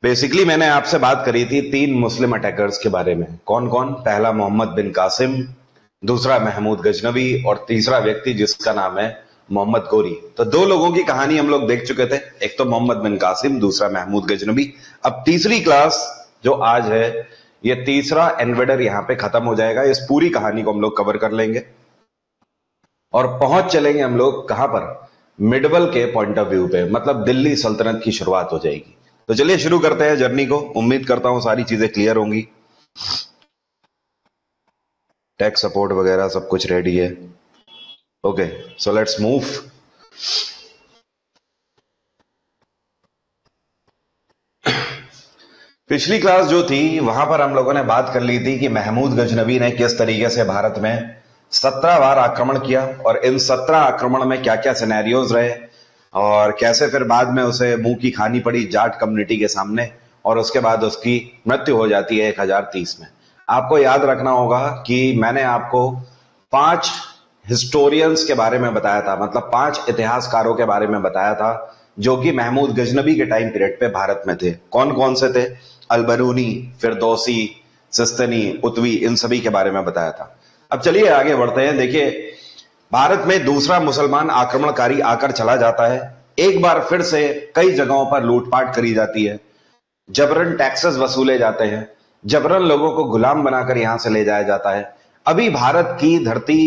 Basically मैंने आपसे बात करी थी तीन मुस्लिम अटैकर्स के बारे में। कौन कौन? पहला मोहम्मद बिन कासिम, दूसरा महमूद गजनवी और तीसरा व्यक्ति जिसका नाम है मोहम्मद गोरी। तो दो लोगों की कहानी हम लोग देख चुके थे, एक तो मोहम्मद बिन कासिम, दूसरा महमूद गजनवी। अब तीसरी क्लास जो आज है, ये तीसरा इन्वेडर यहां पे खत्म हो जाएगा। इस पूरी कहानी को हम लोग कवर कर लेंगे और पहुंच चलेंगे हम लोग कहां पर? मिडवल के पॉइंट ऑफ व्यू पे, मतलब दिल्ली सल्तनत की शुरुआत हो जाएगी। तो चलिए शुरू करते हैं जर्नी को। उम्मीद करता हूं सारी चीजें क्लियर होंगी, टेक सपोर्ट वगैरह सब कुछ रेडी है। Okay, so let's move. पिछली क्लास जो थी वहां पर हम लोगों ने बात कर ली थी कि महमूद गजनवी ने किस तरीके से भारत में 17 बार आक्रमण किया और इन 17 आक्रमण में क्या क्या सिनेरियोज रहे और कैसे फिर बाद में उसे मुंह की खानी पड़ी जाट कम्युनिटी के सामने और उसके बाद उसकी मृत्यु हो जाती है 1030 में। आपको याद रखना होगा कि मैंने आपको 5 हिस्टोरियंस के बारे में बताया था, मतलब 5 इतिहासकारों के बारे में बताया था जो कि महमूद गजनवी के टाइम पीरियड पे भारत में थे। कौन कौन से थे? अलबरूनी, फिरदौसी, सिस्तनी, उतवी, इन सभी के बारे में बताया था। अब चलिए आगे बढ़ते हैं। देखिए, भारत में दूसरा मुसलमान आक्रमणकारी आकर चला जाता है। एक बार फिर से कई जगहों पर लूटपाट करी जाती है, जबरन टैक्सेस वसूले जाते हैं, जबरन लोगों को गुलाम बनाकर यहां से ले जाया जाता है। अभी भारत की धरती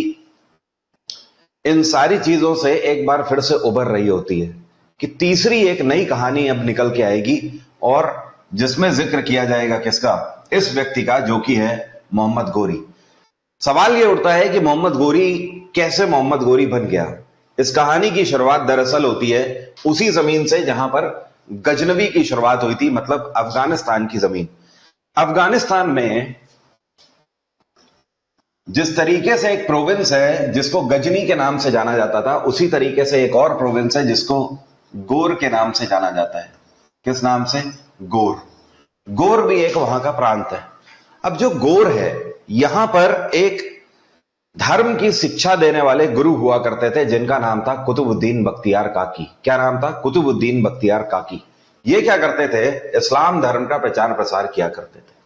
इन सारी चीजों से एक बार फिर से उभर रही होती है कि तीसरी एक नई कहानी अब निकल के आएगी और जिसमें जिक्र किया जाएगा किसका? इस व्यक्ति का, जो कि है मोहम्मद गोरी। सवाल यह उठता है कि मोहम्मद गोरी कैसे मोहम्मद गोरी बन गया। इस कहानी की शुरुआत दरअसल होती है उसी जमीन से जहां पर गजनवी की शुरुआत हुई थी, मतलब अफगानिस्तान की जमीन। अफगानिस्तान में जिस तरीके से एक प्रोविंस है जिसको गजनी के नाम से जाना जाता था, उसी तरीके से एक और प्रोविंस है जिसको गोर के नाम से जाना जाता है। किस नाम से? गोर। गोर भी एक वहां का प्रांत है। अब जो गोर है, यहां पर एक धर्म की शिक्षा देने वाले गुरु हुआ करते थे जिनका नाम था कुतुबुद्दीन बख्तियार काकी। क्या नाम था? कुतुबुद्दीन बख्तियार काकी। ये क्या करते थे? इस्लाम धर्म का प्रचार प्रसार किया करते थे।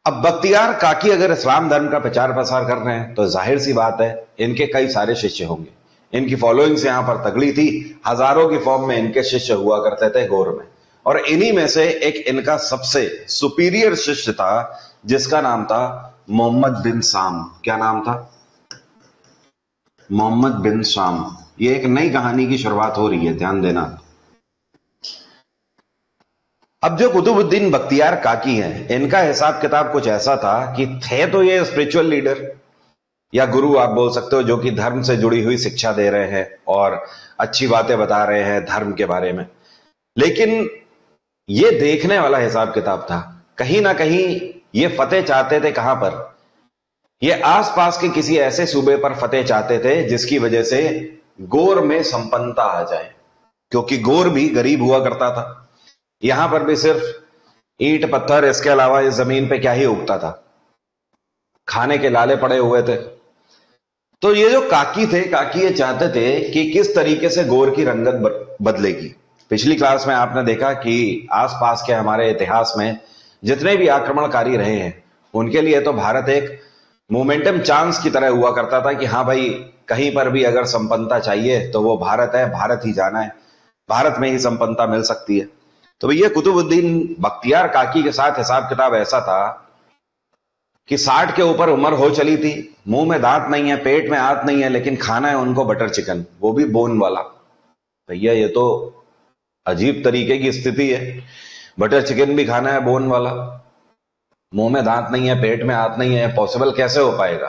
अब बख्तियार काकी अगर इस्लाम धर्म का प्रचार प्रसार कर रहे हैं तो जाहिर सी बात है इनके कई सारे शिष्य होंगे। इनकी फॉलोइंग्स यहां पर तगड़ी थी, हजारों की फॉर्म में इनके शिष्य हुआ करते थे गोर में। और इन्हीं में से एक इनका सबसे सुपीरियर शिष्य था जिसका नाम था मोहम्मद बिन साम। क्या नाम था? मोहम्मद बिन साम। ये एक नई कहानी की शुरुआत हो रही है, ध्यान देना। अब जो कुतुबुद्दीन बख्तियार काकी हैं, इनका हिसाब किताब कुछ ऐसा था कि थे तो ये स्पिरिचुअल लीडर या गुरु आप बोल सकते हो, जो कि धर्म से जुड़ी हुई शिक्षा दे रहे हैं और अच्छी बातें बता रहे हैं धर्म के बारे में। लेकिन ये देखने वाला हिसाब किताब था। कहीं ना कहीं ये फतेह चाहते थे कहां पर? ये आसपास के किसी ऐसे सूबे पर फतेह चाहते थे जिसकी वजह से गोर में संपन्नता आ जाए, क्योंकि गोर भी गरीब हुआ करता था। यहां पर भी सिर्फ ईंट पत्थर, इसके अलावा इस जमीन पे क्या ही उगता था? खाने के लाले पड़े हुए थे। तो ये जो काकी थे, काकी ये चाहते थे कि किस तरीके से गोर की रंगत बदलेगी। पिछली क्लास में आपने देखा कि आसपास के हमारे इतिहास में जितने भी आक्रमणकारी रहे हैं उनके लिए तो भारत एक मोमेंटम चांस की तरह हुआ करता था कि हाँ भाई, कहीं पर भी अगर संपन्नता चाहिए तो वो भारत है, भारत ही जाना है, भारत में ही संपन्नता मिल सकती है। तो भैया कुतुबुद्दीन बख्तियार काकी के साथ हिसाब किताब ऐसा था कि 60 के ऊपर उम्र हो चली थी, मुंह में दांत नहीं है, पेट में हाथ नहीं है, लेकिन खाना है उनको बटर चिकन, वो भी बोन वाला। भैया ये तो अजीब तरीके की स्थिति है। बटर चिकन भी खाना है बोन वाला, मुंह में दांत नहीं है, पेट में हाथ नहीं है, पॉसिबल कैसे हो पाएगा?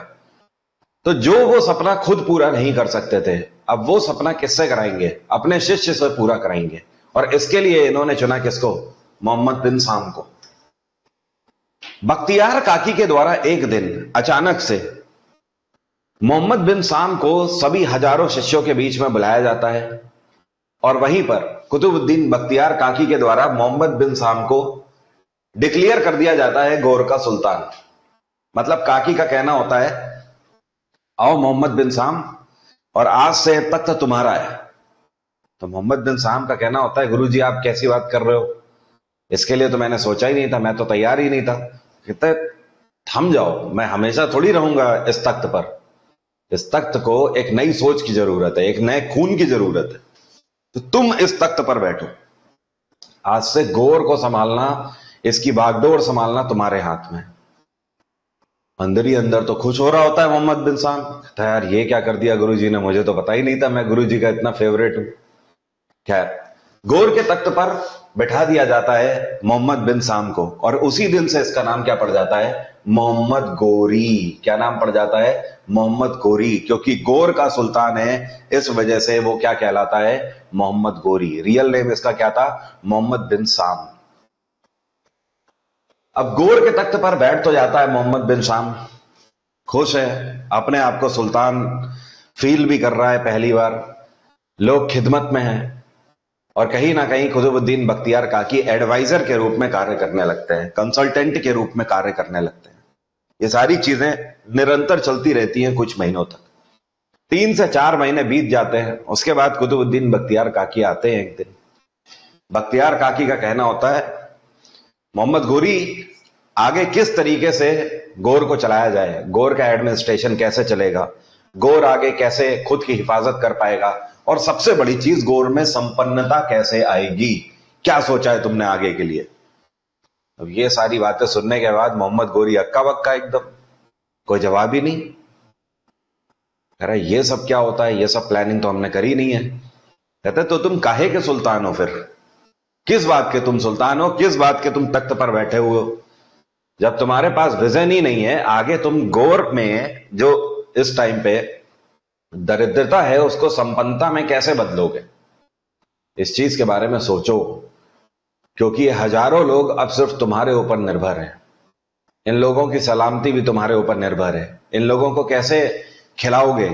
तो जो वो सपना खुद पूरा नहीं कर सकते थे, अब वो सपना किससे कराएंगे? अपने शिष्य से पूरा कराएंगे। और इसके लिए इन्होंने चुना किसको? मोहम्मद बिन साम को। बख्तियार काकी के द्वारा एक दिन अचानक से मोहम्मद बिन साम को सभी हजारों शिष्यों के बीच में बुलाया जाता है और वहीं पर कुतुबुद्दीन बख्तियार काकी के द्वारा मोहम्मद बिन साम को डिक्लेयर कर दिया जाता है गोर का सुल्तान। मतलब काकी का कहना होता है, आओ मोहम्मद बिन साम, और आज से तख्त तुम्हारा है। तो मोहम्मद बिन साम का कहना होता है, गुरु जी आप कैसी बात कर रहे हो? इसके लिए तो मैंने सोचा ही नहीं था, मैं तो तैयार ही नहीं था। कहते थम जाओ, मैं हमेशा थोड़ी रहूंगा इस तख्त पर। इस तख्त को एक नई सोच की जरूरत है, एक नए खून की जरूरत है। तो तुम इस तख्त पर बैठो। आज से गौर को संभालना, इसकी बागडोर संभालना तुम्हारे हाथ में। अंदर ही अंदर तो खुश हो रहा होता है मोहम्मद बिन साम। कहता है यार ये क्या कर दिया गुरुजी ने, मुझे तो पता ही नहीं था मैं गुरुजी का इतना फेवरेट हूं। खैर, गौर के तख्त पर बैठा दिया जाता है मोहम्मद बिन साम को, और उसी दिन से इसका नाम क्या पड़ जाता है? मोहम्मद गोरी। क्या नाम पड़ जाता है? मोहम्मद गोरी। क्योंकि गौर का सुल्तान है, इस वजह से वो क्या कहलाता है? मोहम्मद गोरी। रियल नेम इसका क्या था? मोहम्मद बिन साम। अब गौर के तख्त पर बैठ तो जाता है मोहम्मद बिन साम, खुश है, अपने आप को सुल्तान फील भी कर रहा है पहली बार। लोग खिदमत में हैं, और कहीं ना कहीं कुतुबुद्दीन बख्तियार काकी एडवाइजर के रूप में कार्य करने लगते हैं, कंसल्टेंट के रूप में कार्य करने लगते हैं। ये सारी चीजें निरंतर चलती रहती हैं कुछ महीनों तक। 3 से 4 महीने बीत जाते हैं। उसके बाद कुतुबुद्दीन बख्तियार काकी आते हैं एक दिन। बख्तियार काकी का कहना होता है मोहम्मद गोरी, आगे किस तरीके से गौर को चलाया जाए, गौर का एडमिनिस्ट्रेशन कैसे चलेगा, गौर आगे कैसे खुद की हिफाजत कर पाएगा, और सबसे बड़ी चीज गौर में संपन्नता कैसे आएगी, क्या सोचा है तुमने आगे के लिए? अब ये सारी बातें सुनने के बाद मोहम्मद गोरी अक्का बक्का एकदम, कोई जवाब ही नहीं। कह रहा ये सब क्या होता है, ये सब प्लानिंग तो हमने करी नहीं है। कहते तो तुम काहे के सुल्तान हो फिर? किस बात के तुम सुल्तान हो, किस बात के तुम तख्त पर बैठे हुए हो? जब तुम्हारे पास विजन ही नहीं है आगे, तुम गौर में जो इस टाइम पे दरिद्रता है उसको संपन्नता में कैसे बदलोगे? इस चीज के बारे में सोचो, क्योंकि ये हजारों लोग अब सिर्फ तुम्हारे ऊपर निर्भर हैं। इन लोगों की सलामती भी तुम्हारे ऊपर निर्भर है। इन लोगों को कैसे खिलाओगे,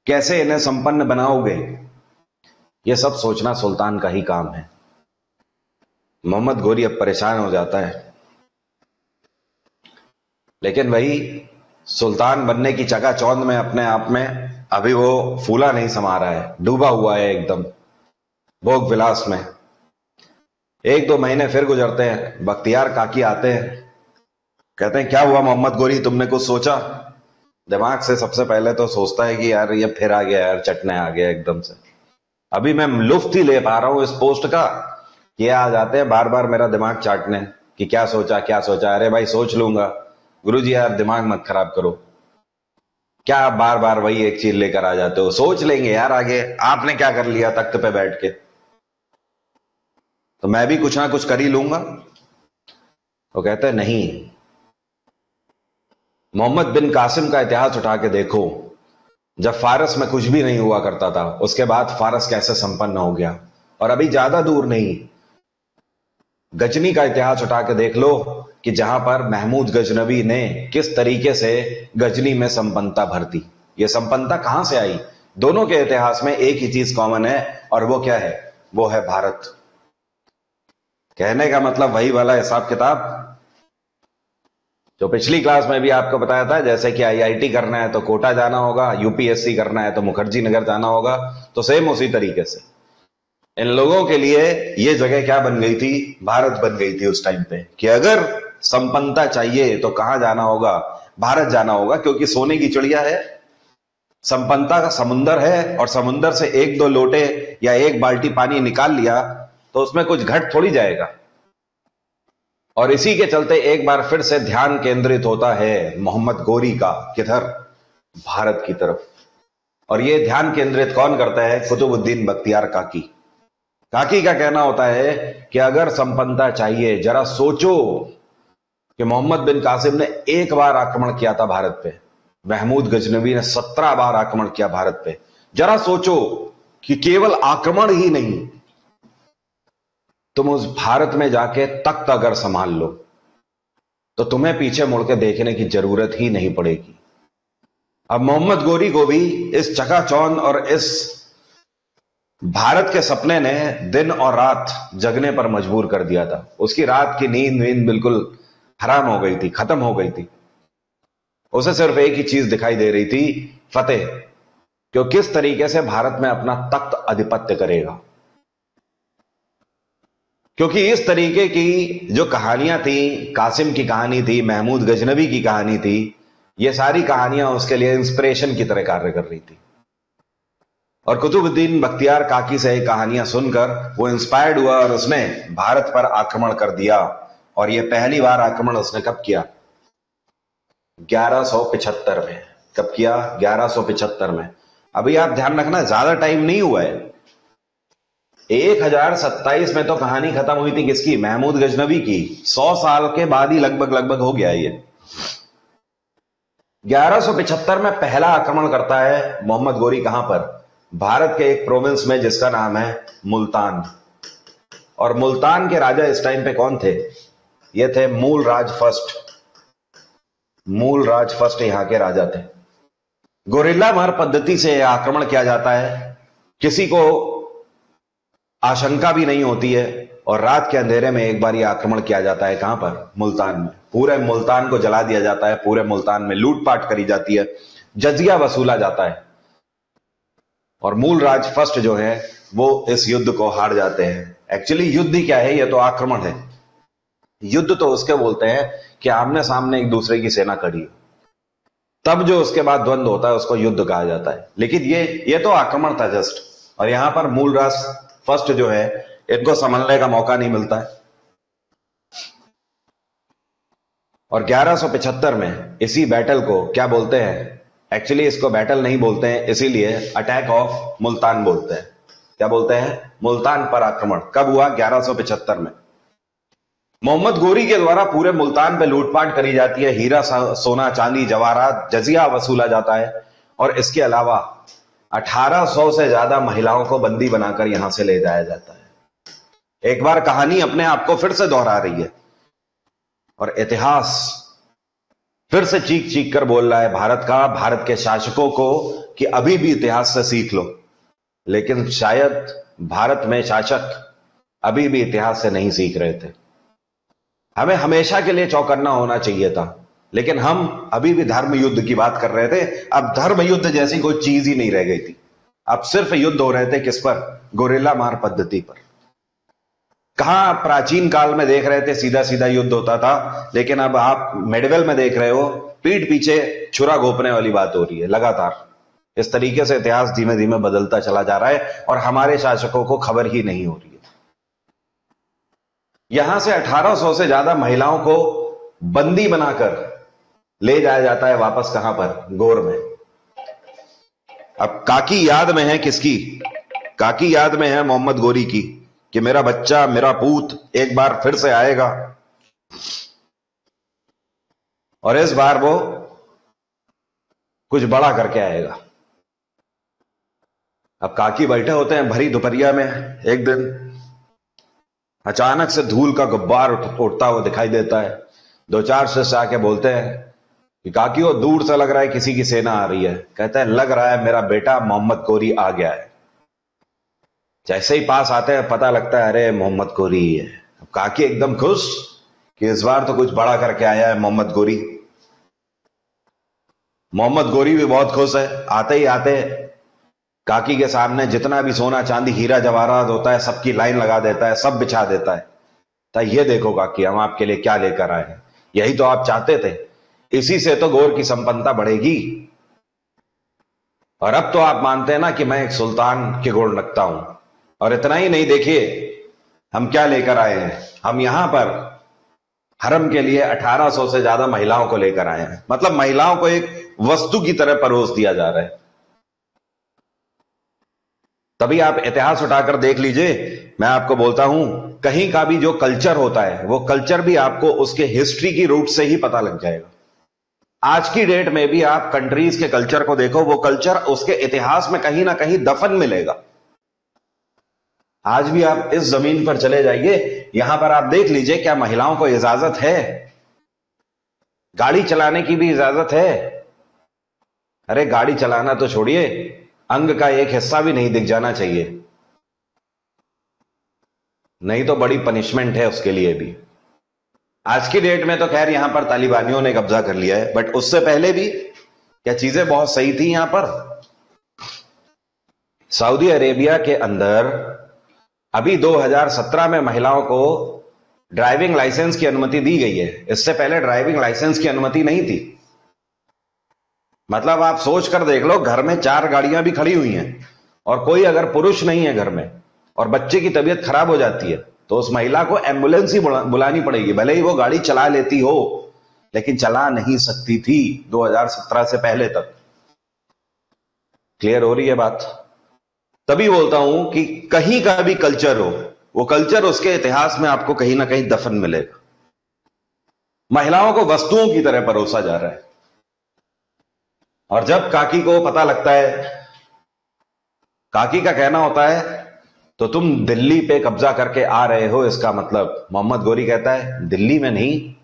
कैसे इन्हें संपन्न बनाओगे, यह सब सोचना सुल्तान का ही काम है। मोहम्मद गोरी अब परेशान हो जाता है, लेकिन वही सुल्तान बनने की चकाचौंध में अपने आप में अभी वो फूला नहीं समा रहा है, डूबा हुआ है एकदम भोग विलास में। 1-2 महीने फिर गुजरते हैं, बख्तियार काकी आते हैं, कहते हैं क्या हुआ मोहम्मद गोरी, तुमने कुछ सोचा? दिमाग से सबसे पहले तो सोचता है कि यार ये फिर आ गया, यार चटने आ गया एकदम से। अभी मैं लुफ्त ही ले पा रहा हूं इस पोस्ट का, ये आ जाते हैं बार बार मेरा दिमाग चाटने कि क्या सोचा क्या सोचा। अरे भाई सोच लूंगा, गुरुजी यार दिमाग मत खराब करो, क्या आप बार बार वही एक चीज लेकर आ जाते हो? सोच लेंगे यार आगे, आपने क्या कर लिया तख्त पे बैठ के, तो मैं भी कुछ ना कुछ कर ही लूंगा। वो कहते हैं नहीं, मोहम्मद बिन कासिम का इतिहास उठा के देखो। जब फारस में कुछ भी नहीं हुआ करता था, उसके बाद फारस कैसे संपन्न हो गया। और अभी ज्यादा दूर नहीं, गजनी का इतिहास उठा के देख लो कि जहां पर महमूद गजनवी ने किस तरीके से गजनी में संपन्नता भर दी। यह संपन्नता कहां से आई? दोनों के इतिहास में एक ही चीज कॉमन है, और वो क्या है? वो है भारत। कहने का मतलब वही वाला हिसाब किताब जो पिछली क्लास में भी आपको बताया था। जैसे कि आईआईटी करना है तो कोटा जाना होगा, यूपीएससी करना है तो मुखर्जी नगर जाना होगा, तो सेम उसी तरीके से इन लोगों के लिए ये जगह क्या बन गई थी? भारत बन गई थी उस टाइम पे, कि अगर संपन्नता चाहिए तो कहां जाना होगा? भारत जाना होगा, क्योंकि सोने की चिड़िया है, संपन्नता का समुंदर है, और समुंदर से 1-2 लोटे या 1 बाल्टी पानी निकाल लिया तो उसमें कुछ घट थोड़ी जाएगा। और इसी के चलते एक बार फिर से ध्यान केंद्रित होता है मोहम्मद गोरी का, किधर? भारत की तरफ। और ये ध्यान केंद्रित कौन करता है? कुतुबुद्दीन बख्तियार काकी। काकी का कहना होता है कि अगर संपन्नता चाहिए, जरा सोचो कि मोहम्मद बिन कासिम ने 1 बार आक्रमण किया था भारत पे, महमूद गजनवी ने 17 बार आक्रमण किया भारत पे। जरा सोचो कि केवल आक्रमण ही नहीं, तुम उस भारत में जाके तख्त अगर संभाल लो तो तुम्हें पीछे मुड़ के देखने की जरूरत ही नहीं पड़ेगी। अब मोहम्मद गोरी को भी इस चकाचौंध और इस भारत के सपने ने दिन और रात जगने पर मजबूर कर दिया था। उसकी रात की नींद बिल्कुल हराम हो गई थी, खत्म हो गई थी। उसे सिर्फ एक ही चीज दिखाई दे रही थी, फतेह, कि किस तरीके से भारत में अपना तख्त आधिपत्य करेगा। क्योंकि इस तरीके की जो कहानियां थी, कासिम की कहानी थी, महमूद गजनवी की कहानी थी, ये सारी कहानियां उसके लिए इंस्पिरेशन की तरह कार्य कर रही थी। और कुतुबुद्दीन बख्तियार काकी से कहानियां सुनकर वो इंस्पायर्ड हुआ और उसने भारत पर आक्रमण कर दिया। और ये पहली बार आक्रमण उसने कब किया? 1175 में। कब किया? 1175 में। अभी आप ध्यान रखना, ज्यादा टाइम नहीं हुआ है। 1027 में तो कहानी खत्म हुई थी किसकी? महमूद गजनवी की। 100 साल के बाद ही लगभग हो गया ये। 1175 में पहला आक्रमण करता है मोहम्मद गोरी। कहां पर? भारत के एक प्रोविंस में जिसका नाम है मुल्तान। और मुल्तान के राजा इस टाइम पे कौन थे? ये थे मूलराज फर्स्ट। मूलराज फर्स्ट यहां के राजा थे। गोरिल्ला मार पद्धति से आक्रमण किया जाता है, किसी को आशंका भी नहीं होती है, और रात के अंधेरे में एक बार यह आक्रमण किया जाता है। कहां पर? मुल्तान में। पूरे मुल्तान को जला दिया जाता है, पूरे मुल्तान में लूटपाट करी जाती है, जजिया वसूला जाता है, और मूलराज फर्स्ट जो है वो इस युद्ध को हार जाते हैं। एक्चुअली युद्ध ही क्या है? ये तो आक्रमण है। युद्ध तो उसके बोलते हैं कि आमने सामने एक दूसरे की सेना खड़ी है, तब जो उसके बाद द्वंद्व होता है उसको युद्ध कहा जाता है। लेकिन ये तो आक्रमण था जस्ट। और यहां पर मूलराज फर्स्ट जो है, इनको संभलने का मौका नहीं मिलता है। और 1175 में इसी बैटल को क्या बोलते हैं? एक्चुअली इसको बैटल नहीं बोलते हैं, इसीलिए अटैक ऑफ मुल्तान बोलते हैं। क्या बोलते हैं? मुल्तान पर आक्रमण। कब हुआ? 1175 में। मोहम्मद गोरी के द्वारा पूरे मुल्तान पे लूटपाट करी जाती है, हीरा सोना चांदी जवाहरात जजिया वसूला जाता है, और इसके अलावा 1800 से ज्यादा महिलाओं को बंदी बनाकर यहां से ले जाया जाता है। एक बार कहानी अपने आप को फिर से दोहरा रही है, और इतिहास फिर से चीख चीख कर बोल रहा है भारत का, भारत के शासकों को, कि अभी भी इतिहास से सीख लो। लेकिन शायद भारत में शासक अभी भी इतिहास से नहीं सीख रहे थे। हमें हमेशा के लिए चौकन्ना होना चाहिए था, लेकिन हम अभी भी धर्म युद्ध की बात कर रहे थे। अब धर्म युद्ध जैसी कोई चीज ही नहीं रह गई थी। अब सिर्फ युद्ध हो रहे थे किस पर? गोरिल्ला मार पद्धति पर। कहां प्राचीन काल में देख रहे थे सीधा सीधा युद्ध होता था, लेकिन अब आप मेडिवल में देख रहे हो पीठ पीछे छुरा घोंपने वाली बात हो रही है लगातार। इस तरीके से इतिहास धीमे धीमे बदलता चला जा रहा है, और हमारे शासकों को खबर ही नहीं हो रही है। यहां से 1800 से ज्यादा महिलाओं को बंदी बनाकर ले जाया जाता है वापस। कहां पर? गौर में। अब काकी याद में है किसकी? काकी याद में है मोहम्मद गोरी की, कि मेरा बच्चा, मेरा पूत एक बार फिर से आएगा, और इस बार वो कुछ बड़ा करके आएगा। अब काकी बैठे होते हैं भरी दोपहरिया में। एक दिन अचानक से धूल का गुब्बार उठता हुआ दिखाई देता है। दो चार शिष्य आके बोलते हैं कि काकी वो दूर से लग रहा है किसी की सेना आ रही है। कहते हैं लग रहा है मेरा बेटा मोहम्मद गोरी आ गया है। जैसे ही पास आते हैं पता लगता है अरे मोहम्मद गोरी ही है। अब काकी एकदम खुश कि इस बार तो कुछ बड़ा करके आया है मोहम्मद गोरी। मोहम्मद गोरी भी बहुत खुश है। आते ही आते काकी के सामने जितना भी सोना चांदी हीरा जवाहरात होता है सबकी लाइन लगा देता है, सब बिछा देता है। तो ये देखो काकी, हम आपके लिए क्या लेकर आए हैं, यही तो आप चाहते थे, इसी से तो गौर की संपन्नता बढ़ेगी। और अब तो आप मानते हैं ना कि मैं एक सुल्तान के गुण रखता हूं। और इतना ही नहीं, देखिए हम क्या लेकर आए हैं। हम यहां पर हरम के लिए 1800 से ज्यादा महिलाओं को लेकर आए हैं। मतलब महिलाओं को एक वस्तु की तरह परोस दिया जा रहा है। तभी आप इतिहास उठाकर देख लीजिए। मैं आपको बोलता हूं, कहीं का भी जो कल्चर होता है वो कल्चर भी आपको उसके हिस्ट्री की रूट से ही पता लग जाएगा। आज की डेट में भी आप कंट्रीज के कल्चर को देखो, वो कल्चर उसके इतिहास में कहीं ना कहीं दफन मिलेगा। आज भी आप इस जमीन पर चले जाइए, यहां पर आप देख लीजिए क्या महिलाओं को इजाजत है? गाड़ी चलाने की भी इजाजत है? अरे गाड़ी चलाना तो छोड़िए, अंग का एक हिस्सा भी नहीं दिख जाना चाहिए, नहीं तो बड़ी पनिशमेंट है उसके लिए भी। आज की डेट में तो खैर यहां पर तालिबानियों ने कब्जा कर लिया है, बट उससे पहले भी क्या चीजें बहुत सही थी। यहां पर सऊदी अरेबिया के अंदर अभी 2017 में महिलाओं को ड्राइविंग लाइसेंस की अनुमति दी गई है, इससे पहले ड्राइविंग लाइसेंस की अनुमति नहीं थी। मतलब आप सोच कर देख लो, घर में 4 गाड़ियां भी खड़ी हुई हैं और कोई अगर पुरुष नहीं है घर में और बच्चे की तबीयत खराब हो जाती है तो उस महिला को एम्बुलेंस ही बुलानी पड़ेगी, भले ही वो गाड़ी चला लेती हो, लेकिन चला नहीं सकती थी 2017 से पहले तक। क्लियर हो रही है बात? तभी बोलता हूं कि कहीं का भी कल्चर हो, वो कल्चर उसके इतिहास में आपको कहीं ना कहीं दफन मिलेगा। महिलाओं को वस्तुओं की तरह परोसा जा रहा है। और जब काकी को पता लगता है, काकी का कहना होता है तो तुम दिल्ली पे कब्जा करके आ रहे हो, इसका मतलब मोहम्मद गोरी कहता है दिल्ली में नहीं,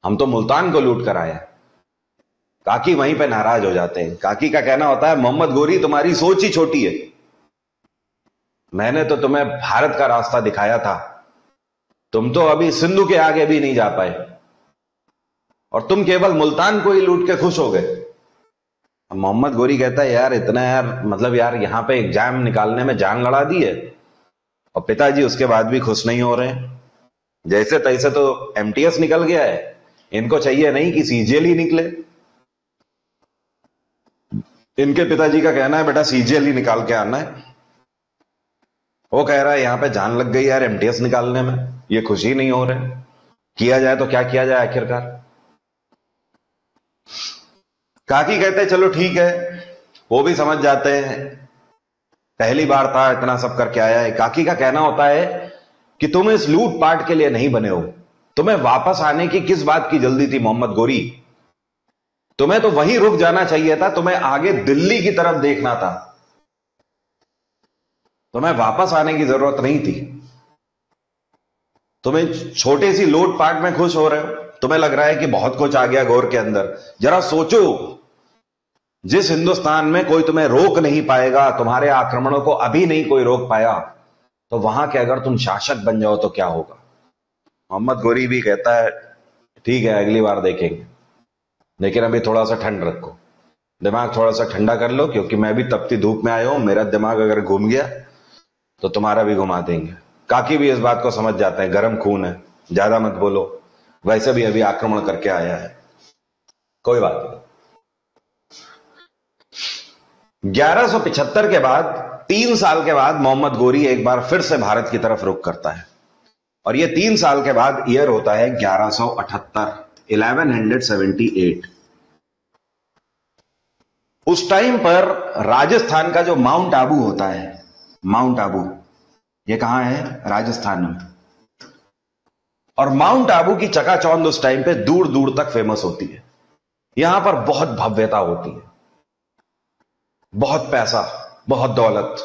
हम तो मुल्तान को लूट कर आए हैं। काकी वहीं पे नाराज हो जाते हैं। काकी का कहना होता है मोहम्मद गोरी तुम्हारी सोच ही छोटी है, मैंने तो तुम्हें भारत का रास्ता दिखाया था, तुम तो अभी सिंधु के आगे भी नहीं जा पाए और तुम केवल मुल्तान को ही लूट के खुश हो गए। मोहम्मद गोरी कहता है यार इतना, यार मतलब यार यहां पे एग्जाम निकालने में जान लड़ा दी है और पिताजी उसके बाद भी खुश नहीं हो रहे हैं। जैसे तैसे तो एमटीएस निकल गया है, इनको चाहिए नहीं कि सीजीएल ही निकले। इनके पिताजी का कहना है बेटा सीजीएल ही निकाल के आना है। वो कह रहा है यहां पे जान लग गई यार एमटीएस निकालने में, ये खुशी नहीं हो रहे, किया जाए तो क्या किया जाए आखिरकार। काकी कहते हैं चलो ठीक है, वो भी समझ जाते हैं पहली बार था, इतना सब करके आया है। काकी का कहना होता है कि तुम इस लूटपाट के लिए नहीं बने हो, तुम्हें वापस आने की किस बात की जल्दी थी मोहम्मद गोरी, तुम्हें तो वहीं रुक जाना चाहिए था, तुम्हें आगे दिल्ली की तरफ देखना था, तुम्हें वापस आने की जरूरत नहीं थी। तुम्हें छोटे सी लूटपाट में खुश हो रहे हो, तुम्हें लग रहा है कि बहुत कुछ आ गया गौर के अंदर। जरा सोचो, जिस हिंदुस्तान में कोई तुम्हें रोक नहीं पाएगा, तुम्हारे आक्रमणों को अभी नहीं कोई रोक पाया, तो वहां के अगर तुम शासक बन जाओ तो क्या होगा। मोहम्मद गोरी भी कहता है ठीक है अगली बार देखेंगे, लेकिन अभी थोड़ा सा ठंड रखो, दिमाग थोड़ा सा ठंडा कर लो, क्योंकि मैं भी तपती धूप में आया हूं, मेरा दिमाग अगर घूम गया तो तुम्हारा भी घुमा देंगे। काकी भी इस बात को समझ जाते हैं, गर्म खून है, ज्यादा मत बोलो, वैसे भी अभी आक्रमण करके आया है, कोई बात नहीं। 1175 के बाद 3 साल के बाद मोहम्मद गोरी एक बार फिर से भारत की तरफ रुख करता है और यह 3 साल के बाद ईयर होता है 1178। उस टाइम पर राजस्थान का जो माउंट आबू होता है, माउंट आबू ये कहां है, राजस्थान में, और माउंट आबू की चकाचौंध उस टाइम पे दूर दूर तक फेमस होती है। यहां पर बहुत भव्यता होती है, बहुत पैसा, बहुत दौलत,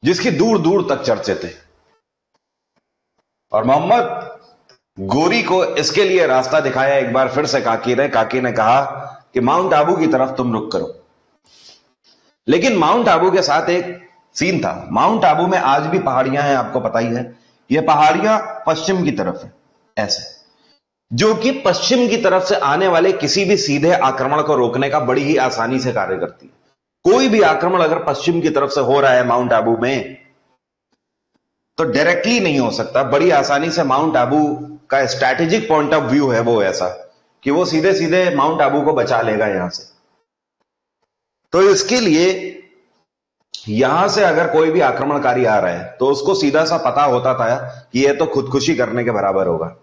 जिसकी दूर दूर तक चर्चे थे। और मोहम्मद गोरी को इसके लिए रास्ता दिखाया एक बार फिर से काकी ने। काकी ने कहा कि माउंट आबू की तरफ तुम रुख करो, लेकिन माउंट आबू के साथ एक सीन था। माउंट आबू में आज भी पहाड़ियां हैं, आपको पता ही है, ये पहाड़ियां पश्चिम की तरफ है ऐसे, जो कि पश्चिम की तरफ से आने वाले किसी भी सीधे आक्रमण को रोकने का बड़ी ही आसानी से कार्य करती है। कोई भी आक्रमण अगर पश्चिम की तरफ से हो रहा है माउंट आबू में, तो डायरेक्टली नहीं हो सकता, बड़ी आसानी से माउंट आबू का स्ट्रैटेजिक पॉइंट ऑफ व्यू है वो ऐसा कि वो सीधे सीधे माउंट आबू को बचा लेगा यहां से। तो इसके लिए यहां से अगर कोई भी आक्रमणकारी आ रहा है तो उसको सीधा सा पता होता था कि यह तो खुदकुशी करने के बराबर होगा।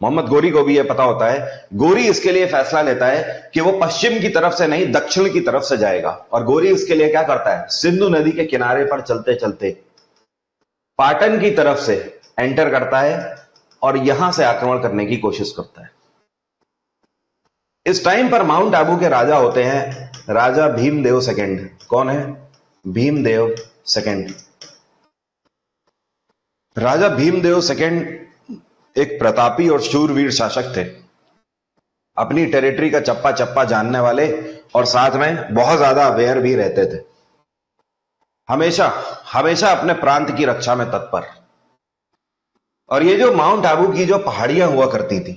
मोहम्मद गोरी को भी यह पता होता है। गोरी इसके लिए फैसला लेता है कि वो पश्चिम की तरफ से नहीं, दक्षिण की तरफ से जाएगा। और गोरी इसके लिए क्या करता है, सिंधु नदी के किनारे पर चलते चलते पाटन की तरफ से एंटर करता है और यहां से आक्रमण करने की कोशिश करता है। इस टाइम पर माउंट आबू के राजा होते हैं राजा भीमदेव सेकंड। कौन है, भीमदेव सेकंड। राजा भीमदेव सेकंड एक प्रतापी और शूरवीर शासक थे, अपनी टेरिटरी का चप्पा चप्पा जानने वाले और साथ में बहुत ज्यादा अवेयर भी रहते थे, हमेशा हमेशा अपने प्रांत की रक्षा में तत्पर। और ये जो माउंट आबू की जो पहाड़ियां हुआ करती थी,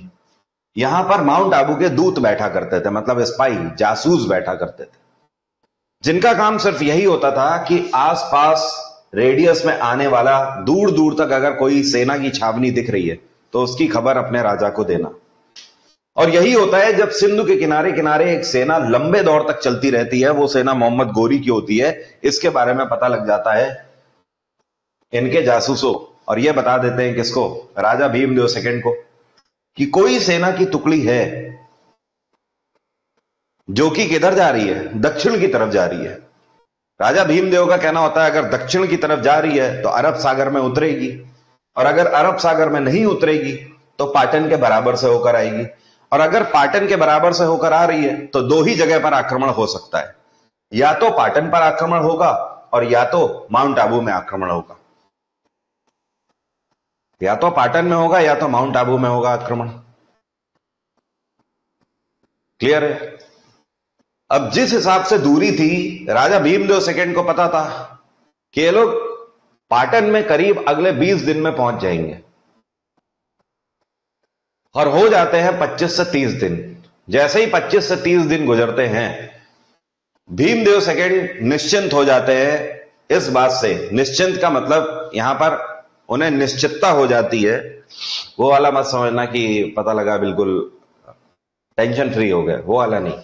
यहां पर माउंट आबू के दूत बैठा करते थे, मतलब स्पाई, जासूस बैठा करते थे, जिनका काम सिर्फ यही होता था कि आसपास रेडियस में आने वाला दूर दूर तक अगर कोई सेना की छावनी दिख रही है तो उसकी खबर अपने राजा को देना। और यही होता है जब सिंधु के किनारे किनारे एक सेना लंबे दौर तक चलती रहती है, वो सेना मोहम्मद गोरी की होती है। इसके बारे में पता लग जाता है इनके जासूसों, और ये बता देते हैं किसको, राजा भीमदेव सेकंड को, कि कोई सेना की टुकड़ी है जो कि किधर जा रही है, दक्षिण की तरफ जा रही है। राजा भीमदेव का कहना होता है अगर दक्षिण की तरफ जा रही है तो अरब सागर में उतरेगी, और अगर अरब सागर में नहीं उतरेगी तो पाटन के बराबर से होकर आएगी, और अगर पाटन के बराबर से होकर आ रही है तो दो ही जगह पर आक्रमण हो सकता है, या तो पाटन पर आक्रमण होगा और या तो माउंट आबू में आक्रमण होगा। या तो पाटन में होगा या तो माउंट आबू में होगा आक्रमण। क्लियर है? अब जिस हिसाब से दूरी थी, राजा भीमदेव सेकंड को पता था कि ये लोग पाटन में करीब अगले 20 दिन में पहुंच जाएंगे, और हो जाते हैं 25 से 30 दिन। जैसे ही 25 से 30 दिन गुजरते हैं, भीमदेव सेकंड निश्चिंत हो जाते हैं इस बात से। निश्चिंत का मतलब यहां पर उन्हें निश्चितता हो जाती है, वो वाला मत समझना कि पता लगा बिल्कुल टेंशन फ्री हो गए, वो वाला नहीं।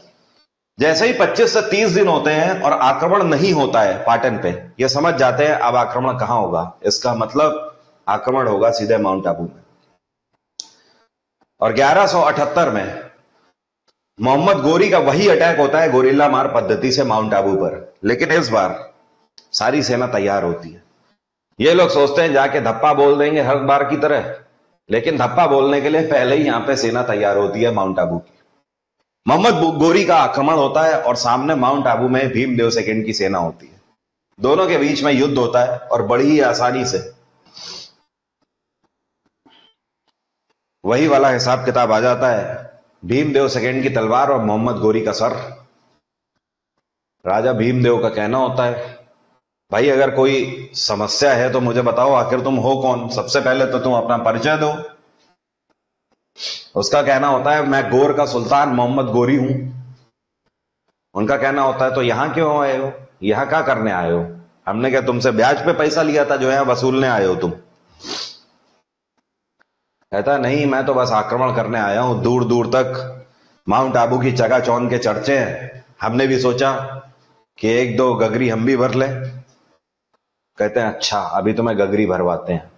जैसे ही 25 से 30 दिन होते हैं और आक्रमण नहीं होता है पाटन पे, ये समझ जाते हैं अब आक्रमण कहां होगा। इसका मतलब आक्रमण होगा सीधे माउंट आबू में। और 1178 में मोहम्मद गोरी का वही अटैक होता है गोरिल्ला मार पद्धति से माउंट आबू पर, लेकिन इस बार सारी सेना तैयार होती है। ये लोग सोचते हैं जाके धप्पा बोल देंगे हर बार की तरह, लेकिन धप्पा बोलने के लिए पहले ही यहां पे सेना तैयार होती है माउंट आबू की। मोहम्मद गोरी का आक्रमण होता है और सामने माउंट आबू में भीमदेव सेकंड की सेना होती है। दोनों के बीच में युद्ध होता है और बड़ी ही आसानी से वही वाला हिसाब किताब आ जाता है। भीमदेव सेकंड की तलवार और मोहम्मद गोरी का सर। राजा भीमदेव का कहना होता है भाई अगर कोई समस्या है तो मुझे बताओ, आखिर तुम हो कौन, सबसे पहले तो तुम अपना परिचय दो। उसका कहना होता है मैं गोर का सुल्तान मोहम्मद गोरी हूं। उनका कहना होता है तो यहां क्यों आए हो, यहां क्या करने आए हो? हमने क्या तुमसे ब्याज पे पैसा लिया था जो यहां वसूलने आए हो तुम? कहता नहीं, मैं तो बस आक्रमण करने आया हूं। दूर दूर तक माउंट आबू की चकाचौंध के चर्चे हैं, हमने भी सोचा कि एक दो गगरी हम भी भर लें। कहते हैं अच्छा अभी तुम्हें गगरी भरवाते हैं।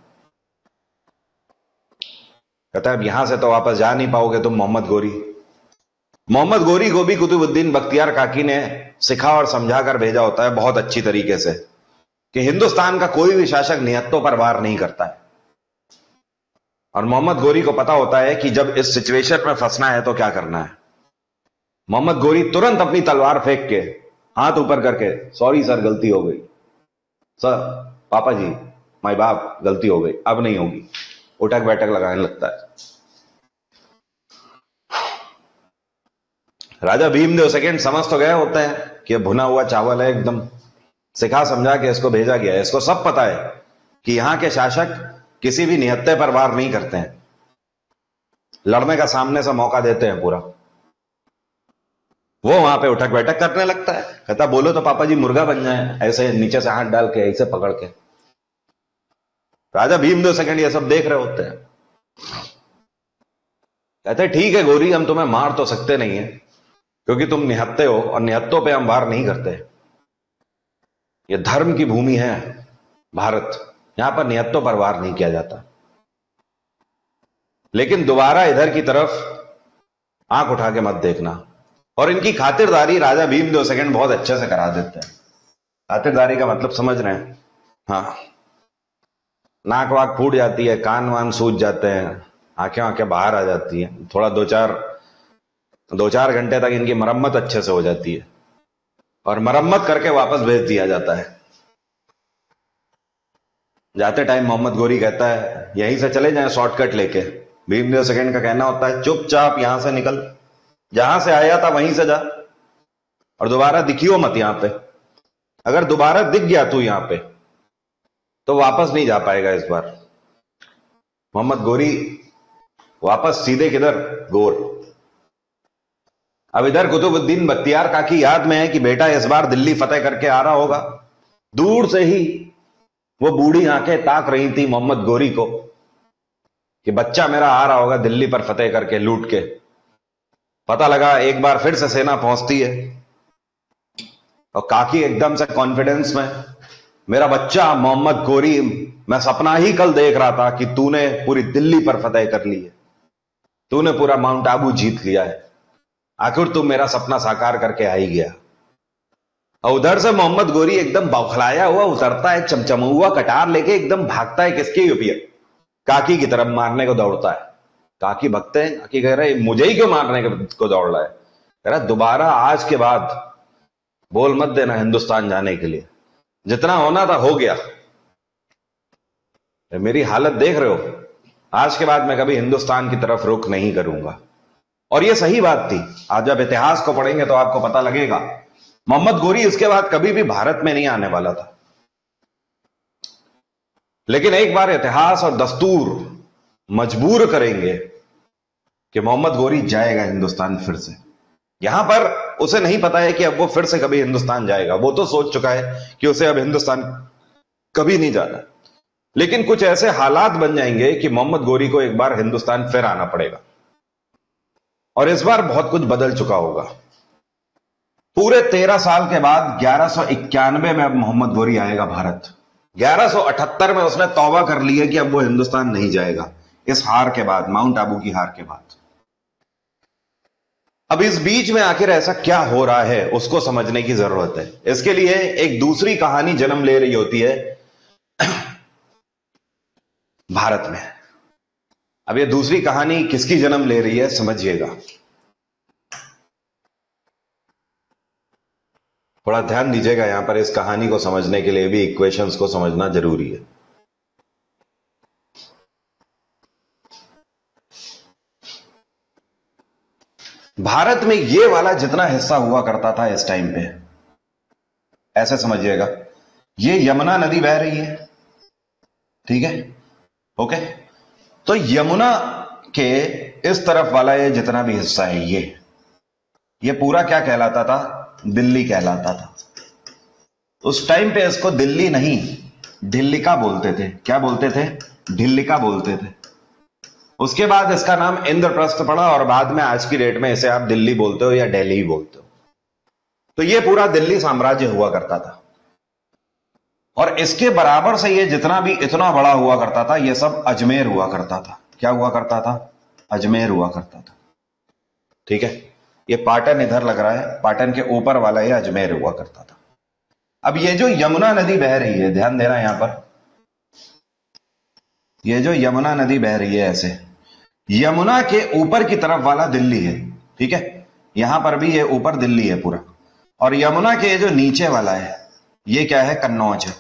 कहता है अब यहां से तो वापस जा नहीं पाओगे तुम मोहम्मद गोरी। मोहम्मद गोरी को भी कुतुबुद्दीन बख्तियार काकी ने सिखा और समझा कर भेजा होता है बहुत अच्छी तरीके से कि हिंदुस्तान का कोई भी शासक निहत्तों पर वार नहीं करता है। और मोहम्मद गोरी को पता होता है कि जब इस सिचुएशन में फंसना है तो क्या करना है। मोहम्मद गोरी तुरंत अपनी तलवार फेंक के हाथ ऊपर करके सॉरी सर गलती हो गई, सर पापा जी माय बाप गलती हो गई, अब नहीं होगी, उठक बैठक लगाने लगता है। राजा भीमदेव सेकंड समझ तो गए होते हैं कि भुना हुआ चावल है एकदम, सिखा समझा के इसको भेजा गया है। इसको सब पता है कि यहां के शासक किसी भी निहत्ते पर वार नहीं करते हैं, लड़ने का सामने से मौका देते हैं पूरा। वो वहां पे उठक बैठक करने लगता है, कहता बोलो तो पापा जी मुर्गा बन जाए, ऐसे नीचे से हाथ डाल के ऐसे पकड़ के। राजा भीमदेव सेकंड ये सब देख रहे होते हैं। कहते ठीक है गोरी, हम तुम्हें मार तो सकते नहीं है क्योंकि तुम निहत्ते हो और निहत्तों पे हम वार नहीं करते। ये धर्म की भूमि है भारत, यहां पर निहत्तों पर वार नहीं किया जाता। लेकिन दोबारा इधर की तरफ आंख उठा के मत देखना। और इनकी खातिरदारी राजा भीमदेव सेकंड बहुत अच्छे से करा देते हैं। खातिरदारी का मतलब समझ रहे हैं? हाँ, नाक वाक फूट जाती है, कान वान सूज जाते हैं, आंखें आंखें बाहर आ जाती है, थोड़ा दो चार घंटे तक इनकी मरम्मत अच्छे से हो जाती है और मरम्मत करके वापस भेज दिया जाता है। जाते टाइम मोहम्मद गोरी कहता है यहीं से चले जाएं शॉर्टकट लेके। भीमदेव सेकंड का कहना होता है चुपचाप यहां से निकल, जहां से आया था वहीं से जा और दोबारा दिखियो मत यहां पे। अगर दोबारा दिख गया तू यहां पे तो वापस नहीं जा पाएगा इस बार। मोहम्मद गोरी वापस सीधे किधर? गोर। अब इधर कुतुबुद्दीन बख्तियार काकी याद में है कि बेटा इस बार दिल्ली फतेह करके आ रहा होगा। दूर से ही वो बूढ़ी आंखें ताक रही थी मोहम्मद गोरी को कि बच्चा मेरा आ रहा होगा दिल्ली पर फतेह करके, लूट के। पता लगा एक बार फिर से सेना पहुंचती है और काकी एकदम से कॉन्फिडेंस में, मेरा बच्चा मोहम्मद गोरी, मैं सपना ही कल देख रहा था कि तूने पूरी दिल्ली पर फतेह कर ली है, तूने पूरा माउंट आबू जीत लिया है, आखिर तू मेरा सपना साकार करके आ ही गया। और उधर से मोहम्मद गोरी एकदम बौखलाया हुआ उतरता है, चमचमा हुआ कटार लेके एकदम भागता है किसके यूपीए, काकी की तरफ मारने को दौड़ता है। काकी भगते हैं, काकी कह रहे मुझे ही क्यों मारने को दौड़ रहा है, कह रहा दोबारा आज के बाद बोल मत देना हिंदुस्तान जाने के लिए, जितना होना था हो गया। मेरी हालत देख रहे हो, आज के बाद मैं कभी हिंदुस्तान की तरफ रुख नहीं करूंगा। और यह सही बात थी। आज जब इतिहास को पढ़ेंगे तो आपको पता लगेगा मोहम्मद गोरी इसके बाद कभी भी भारत में नहीं आने वाला था। लेकिन एक बार इतिहास और दस्तूर मजबूर करेंगे कि मोहम्मद गोरी जाएगा हिंदुस्तान फिर से। यहां पर उसे नहीं पता है कि अब वो फिर से कभी हिंदुस्तान जाएगा, वो तो सोच चुका है कि उसे अब हिंदुस्तान कभी नहीं जाना। लेकिन कुछ ऐसे हालात बन जाएंगे कि मोहम्मद गोरी को एक बार हिंदुस्तान फिर आना पड़ेगा, और इस बार बहुत कुछ बदल चुका होगा। पूरे 13 साल के बाद 1191 में अब मोहम्मद गोरी आएगा भारत। 1178 में उसने तौबा कर ली है कि अब वो हिंदुस्तान नहीं जाएगा, इस हार के बाद, माउंट आबू की हार के बाद। अब इस बीच में आखिर ऐसा क्या हो रहा है उसको समझने की जरूरत है। इसके लिए एक दूसरी कहानी जन्म ले रही होती है भारत में। अब ये दूसरी कहानी किसकी जन्म ले रही है समझिएगा, थोड़ा ध्यान दीजिएगा। यहां पर इस कहानी को समझने के लिए भी इक्वेशंस को समझना जरूरी है। भारत में ये वाला जितना हिस्सा हुआ करता था इस टाइम पे, ऐसे समझिएगा, ये यमुना नदी बह रही है, ठीक है, ओके। तो यमुना के इस तरफ वाला ये जितना भी हिस्सा है, ये पूरा क्या कहलाता था, दिल्ली कहलाता था। उस टाइम पे इसको दिल्ली नहीं ढिल्लिका बोलते थे। क्या बोलते थे, ढिल्लिका बोलते थे। उसके बाद इसका नाम इंद्रप्रस्थ पड़ा और बाद में आज की डेट में इसे आप दिल्ली बोलते हो या दिल्ली बोलते हो। तो ये पूरा दिल्ली साम्राज्य हुआ करता था, और इसके बराबर से ये जितना भी इतना बड़ा हुआ करता था, ये सब अजमेर हुआ करता था। क्या हुआ करता था, अजमेर हुआ करता था, ठीक है। ये पाटन इधर लग रहा है, पाटन के ऊपर वाला ये अजमेर हुआ करता था। अब ये जो यमुना नदी बह रही है, ध्यान देना यहां पर, ये जो यमुना नदी बह रही है ऐसे, यमुना के ऊपर की तरफ वाला दिल्ली है, ठीक है। यहां पर भी ये ऊपर दिल्ली है पूरा, और यमुना के जो नीचे वाला है ये क्या है, कन्नौज है,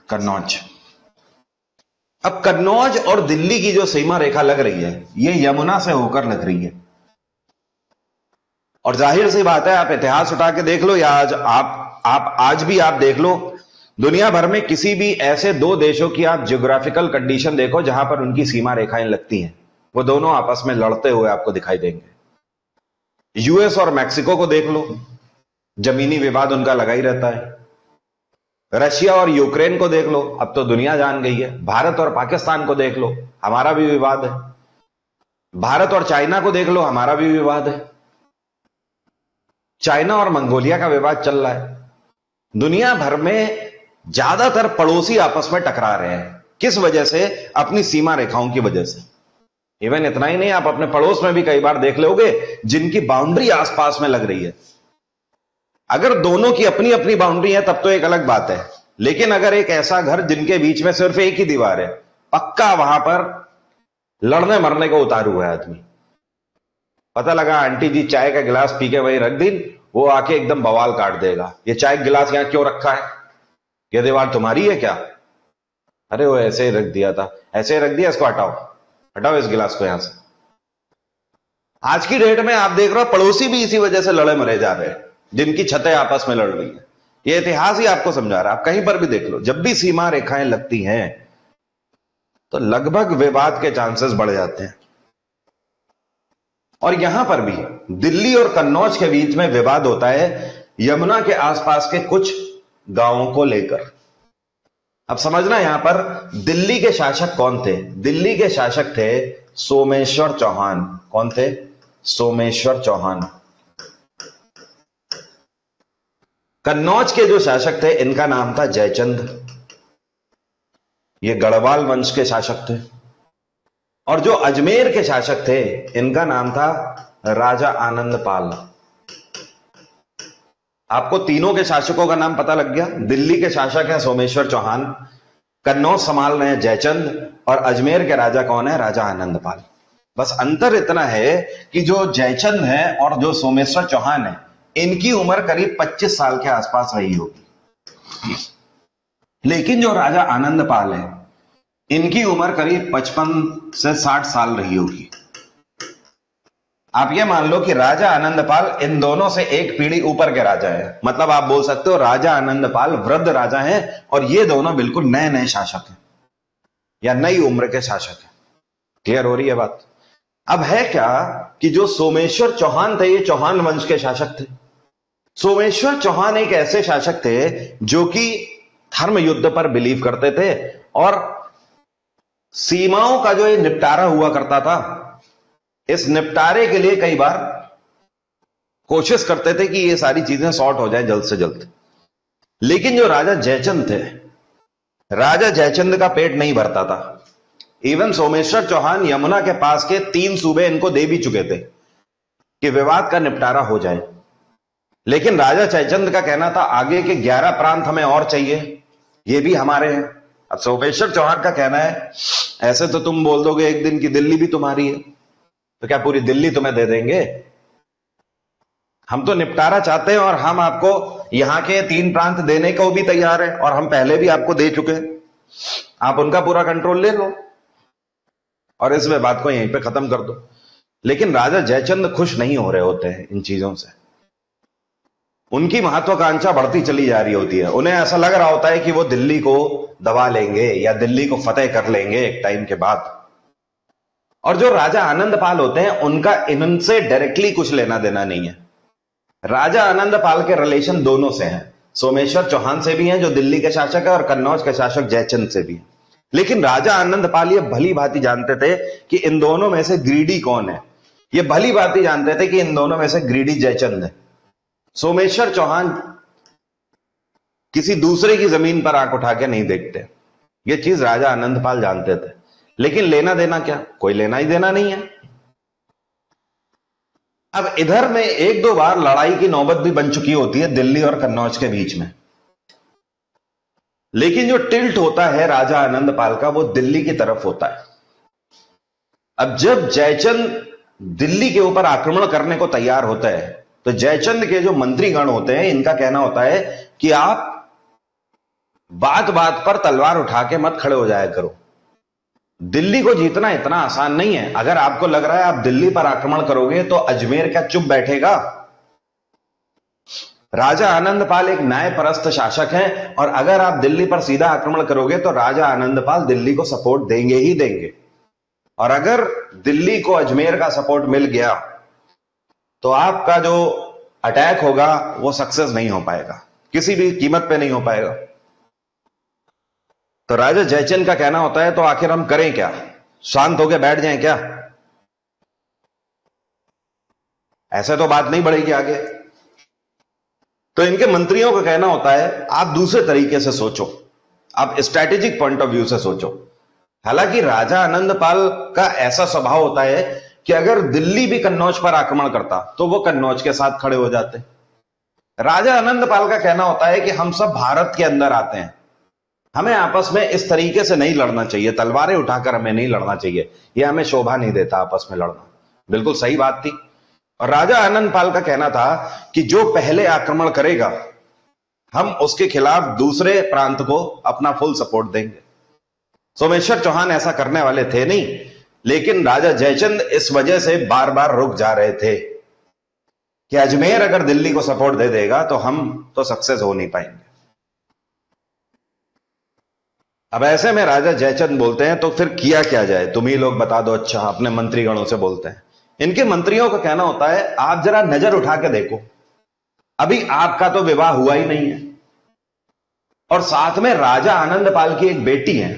कन्नौज। अब कन्नौज और दिल्ली की जो सीमा रेखा लग रही है ये यमुना से होकर लग रही है। और जाहिर सी बात है, आप इतिहास उठा के देख लो या आप आज भी आप देख लो, दुनिया भर में किसी भी ऐसे दो देशों की आप जियोग्राफिकल कंडीशन देखो जहां पर उनकी सीमा रेखाएं लगती हैं, वो दोनों आपस में लड़ते हुए आपको दिखाई देंगे। यूएस और मैक्सिको को देख लो, जमीनी विवाद उनका लगा ही रहता है। रशिया और यूक्रेन को देख लो, अब तो दुनिया जान गई है। भारत और पाकिस्तान को देख लो, हमारा भी विवाद है। भारत और चाइना को देख लो, हमारा भी विवाद है। चाइना और मंगोलिया का विवाद चल रहा है। दुनिया भर में ज्यादातर पड़ोसी आपस में टकरा रहे हैं, किस वजह से, अपनी सीमा रेखाओं की वजह से। इवन इतना ही नहीं, आप अपने पड़ोस में भी कई बार देख लोगे जिनकी बाउंड्री आसपास में लग रही है। अगर दोनों की अपनी अपनी बाउंड्री है तब तो एक अलग बात है, लेकिन अगर एक ऐसा घर जिनके बीच में सिर्फ एक ही दीवार है, पक्का वहां पर लड़ने मरने को उतारू है आदमी। पता लगा आंटी जी चाय का गिलास पी के वही रख दी, वो आके एकदम बवाल काट देगा, ये चाय का गिलास यहां क्यों रखा है, ये दीवार तुम्हारी है क्या, अरे वो ऐसे ही रख दिया था, ऐसे ही रख दिया, इसको हटाओ, हटाओ इस गिलास को यहां से। आज की डेट में आप देख रहे हो पड़ोसी भी इसी वजह से लड़े मरे जा रहे हैं, जिनकी छतें आपस में लड़ रही है। ये इतिहास ही आपको समझा रहा है, आप कहीं पर भी देख लो, जब भी सीमा रेखाएं लगती हैं तो लगभग विवाद के चांसेस बढ़ जाते हैं। और यहां पर भी दिल्ली और कन्नौज के बीच में विवाद होता है यमुना के आसपास के कुछ गांवों को लेकर। अब समझना यहां पर दिल्ली के शासक कौन थे। दिल्ली के शासक थे सोमेश्वर चौहान। कौन थे? सोमेश्वर चौहान। कन्नौज के जो शासक थे इनका नाम था जयचंद। ये गढ़वाल वंश के शासक थे। और जो अजमेर के शासक थे इनका नाम था राजा आनंद पाल। आपको तीनों के शासकों का नाम पता लग गया। दिल्ली के शासक हैं सोमेश्वर चौहान, कन्नौज संभाल रहे हैं जयचंद, और अजमेर के राजा कौन है? राजा आनंद पाल। बस अंतर इतना है कि जो जयचंद है और जो सोमेश्वर चौहान है इनकी उम्र करीब 25 साल के आसपास रही होगी, लेकिन जो राजा आनंद पाल है इनकी उम्र करीब 55 से 60 साल रही होगी। आप ये मान लो कि राजा आनंद पाल इन दोनों से एक पीढ़ी ऊपर के राजा है। मतलब आप बोल सकते हो राजा आनंद पाल वृद्ध राजा हैं और ये दोनों बिल्कुल नए नए शासक हैं या नई उम्र के शासक हैं। क्लियर हो रही है बात? अब है क्या कि जो सोमेश्वर चौहान थे ये चौहान वंश के शासक थे। सोमेश्वर चौहान एक ऐसे शासक थे जो कि धर्म युद्ध पर बिलीव करते थे और सीमाओं का जो ये निपटारा हुआ करता था, इस निपटारे के लिए कई बार कोशिश करते थे कि ये सारी चीजें सॉर्ट हो जाए जल्द से जल्द। लेकिन जो राजा जयचंद थे, राजा जयचंद का पेट नहीं भरता था। इवन सोमेश्वर चौहान यमुना के पास के 3 सूबे इनको दे भी चुके थे कि विवाद का निपटारा हो जाए, लेकिन राजा जयचंद का कहना था आगे के 11 प्रांत हमें और चाहिए, ये भी हमारे हैं। अब सोमेश्वर चौहान का कहना है ऐसे तो तुम बोल दोगे एक दिन की दिल्ली भी तुम्हारी है, तो क्या पूरी दिल्ली तुम्हें दे देंगे? हम तो निपटारा चाहते हैं और हम आपको यहां के 3 प्रांत देने को भी तैयार है और हम पहले भी आपको दे चुके हैं, आप उनका पूरा कंट्रोल ले लो और इस बात को यहीं पे खत्म कर दो। लेकिन राजा जयचंद खुश नहीं हो रहे होते हैं इन चीजों से। उनकी महत्वाकांक्षा बढ़ती चली जा रही होती है। उन्हें ऐसा लग रहा होता है कि वो दिल्ली को दबा लेंगे या दिल्ली को फतेह कर लेंगे एक टाइम के बाद। और जो राजा आनंद पाल होते हैं उनका इनसे डायरेक्टली कुछ लेना देना नहीं है। राजा आनंद पाल के रिलेशन दोनों से हैं, सोमेश्वर चौहान से भी हैं जो दिल्ली के शासक है और कन्नौज के शासक जयचंद से भी है। लेकिन राजा आनंद पाल ये भली भांति जानते थे कि इन दोनों में से ग्रीडी कौन है। ये भली भांति जानते थे कि इन दोनों में से ग्रीडी जयचंद है। सोमेश्वर चौहान किसी दूसरे की जमीन पर आंख उठा के नहीं देखते। ये चीज राजा आनंद पाल जानते थे, लेकिन लेना देना क्या? कोई लेना ही देना नहीं है। अब इधर में 1-2 बार लड़ाई की नौबत भी बन चुकी होती है दिल्ली और कन्नौज के बीच में, लेकिन जो टिल्ट होता है राजा आनंद पाल का वो दिल्ली की तरफ होता है। अब जब जयचंद दिल्ली के ऊपर आक्रमण करने को तैयार होता है तो जयचंद के जो मंत्रीगण होते हैं इनका कहना होता है कि आप बात बात पर तलवार उठा के मत खड़े हो जाया करो। दिल्ली को जीतना इतना आसान नहीं है। अगर आपको लग रहा है आप दिल्ली पर आक्रमण करोगे तो अजमेर क्या चुप बैठेगा? राजा आनंद पाल एक न्यायपरस्त शासक हैं और अगर आप दिल्ली पर सीधा आक्रमण करोगे तो राजा आनंद पाल दिल्ली को सपोर्ट देंगे ही देंगे। और अगर दिल्ली को अजमेर का सपोर्ट मिल गया तो आपका जो अटैक होगा वो सक्सेस नहीं हो पाएगा, किसी भी कीमत पे नहीं हो पाएगा। तो राजा जयचंद का कहना होता है तो आखिर हम करें क्या? शांत होकर बैठ जाएं क्या? ऐसे तो बात नहीं बढ़ेगी आगे। तो इनके मंत्रियों का कहना होता है आप दूसरे तरीके से सोचो, आप स्ट्रैटेजिक पॉइंट ऑफ व्यू से सोचो। हालांकि राजा आनंद पाल का ऐसा स्वभाव होता है कि अगर दिल्ली भी कन्नौज पर आक्रमण करता तो वो कन्नौज के साथ खड़े हो जाते। राजा आनंद पाल का कहना होता है कि हम सब भारत के अंदर आते हैं, हमें आपस में इस तरीके से नहीं लड़ना चाहिए, तलवारें उठाकर हमें नहीं लड़ना चाहिए, यह हमें शोभा नहीं देता आपस में लड़ना। बिल्कुल सही बात थी। और राजा आनंद पाल का कहना था कि जो पहले आक्रमण करेगा हम उसके खिलाफ दूसरे प्रांत को अपना फुल सपोर्ट देंगे। सोमेश्वर चौहान ऐसा करने वाले थे नहीं, लेकिन राजा जयचंद इस वजह से बार बार रुक जा रहे थे कि अजमेर अगर दिल्ली को सपोर्ट दे देगा तो हम तो सक्सेस हो नहीं पाएंगे। अब ऐसे में राजा जयचंद बोलते हैं तो फिर किया क्या जाए, तुम ही लोग बता दो। अच्छा, अपने मंत्रीगणों से बोलते हैं। इनके मंत्रियों का कहना होता है आप जरा नजर उठा के देखो, अभी आपका तो विवाह हुआ ही नहीं है, और साथ में राजा आनंदपाल की एक बेटी है,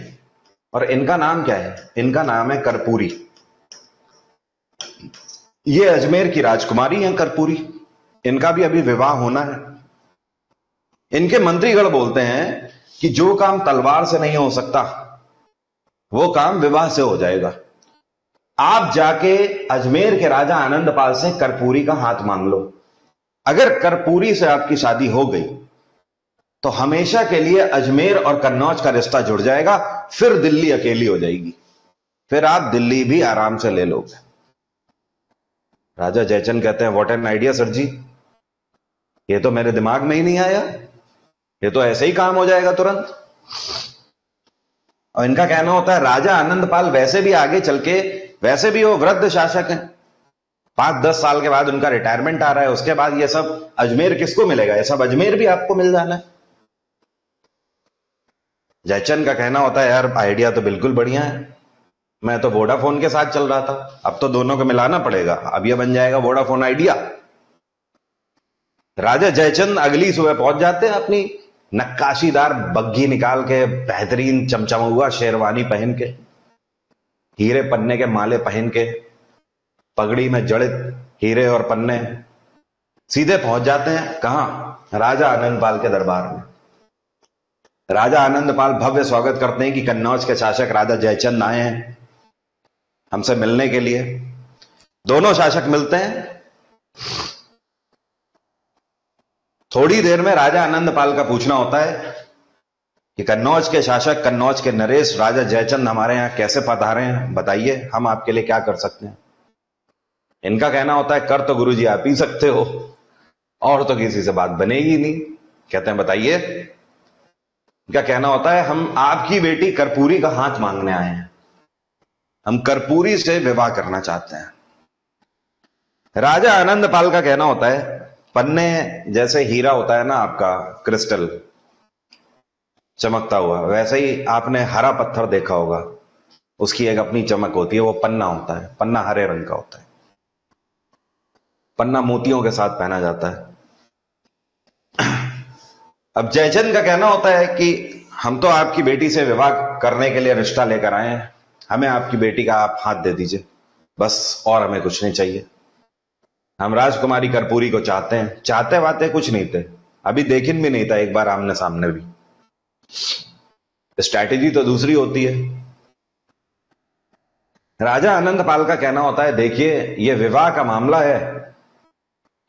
और इनका नाम क्या है? इनका नाम है कर्पूरी। ये अजमेर की राजकुमारी हैं कर्पूरी। इनका भी अभी विवाह होना है। इनके मंत्रीगण बोलते हैं कि जो काम तलवार से नहीं हो सकता वो काम विवाह से हो जाएगा। आप जाके अजमेर के राजा आनंदपाल से कर्पूरी का हाथ मांग लो। अगर कर्पूरी से आपकी शादी हो गई तो हमेशा के लिए अजमेर और कन्नौज का रिश्ता जुड़ जाएगा। फिर दिल्ली अकेली हो जाएगी, फिर आप दिल्ली भी आराम से ले लोगे। राजा जयचंद कहते हैं, व्हाट एन आइडिया सर जी, ये तो मेरे दिमाग में ही नहीं आया, ये तो ऐसे ही काम हो जाएगा तुरंत। और इनका कहना होता है राजा आनंदपाल वैसे भी आगे चल के, वैसे भी वो वृद्ध शासक हैं, 5-10 साल के बाद उनका रिटायरमेंट आ रहा है, उसके बाद ये सब अजमेर किसको मिलेगा? ये सब अजमेर भी आपको मिल जाना है। जयचंद का कहना होता है, यार आइडिया तो बिल्कुल बढ़िया है, मैं तो वोडाफोन के साथ चल रहा था, अब तो दोनों को मिलाना पड़ेगा, अब यह बन जाएगा वोडाफोन आइडिया। राजा जयचंद अगली सुबह पहुंच जाते हैं अपनी नक्काशीदार बग्घी निकाल के, बेहतरीन चमचमा शेरवानी पहन के, हीरे पन्ने के माले पहन के, पगड़ी में जड़ित हीरे और पन्ने, सीधे पहुंच जाते हैं कहां? राजा आनंदपाल के दरबार में। राजा आनंदपाल भव्य स्वागत करते हैं कि कन्नौज के शासक राजा जयचंद आए हैं हमसे मिलने के लिए। दोनों शासक मिलते हैं। थोड़ी देर में राजा आनंदपाल का पूछना होता है कि कन्नौज के शासक, कन्नौज के नरेश राजा जयचंद हमारे यहां कैसे पधारे हैं, बताइए हम आपके लिए क्या कर सकते हैं। इनका कहना होता है, कर तो गुरुजी आप ही सकते हो, और तो किसी से बात बनेगी नहीं। कहते हैं बताइए। इनका कहना होता है, हम आपकी बेटी कर्पूरी का हाथ मांगने आए हैं, हम कर्पूरी से विवाह करना चाहते हैं। राजा आनंदपाल का कहना होता है, पन्ने जैसे हीरा होता है ना आपका, क्रिस्टल चमकता हुआ, वैसे ही आपने हरा पत्थर देखा होगा, उसकी एक अपनी चमक होती है, वो पन्ना होता है। पन्ना हरे रंग का होता है, पन्ना मोतियों के साथ पहना जाता है। अब जयचंद का कहना होता है कि हम तो आपकी बेटी से विवाह करने के लिए रिश्ता लेकर आए हैं, हमें आपकी बेटी का आप हाथ दे दीजिए बस, और हमें कुछ नहीं चाहिए। हम राजकुमारी कर्पूरी को चाहते हैं। चाहते वाते कुछ नहीं थे, अभी देखिन भी नहीं था एक बार आमने सामने भी। स्ट्रैटेजी तो दूसरी होती है। राजा आनंदपाल का कहना होता है, देखिए ये विवाह का मामला है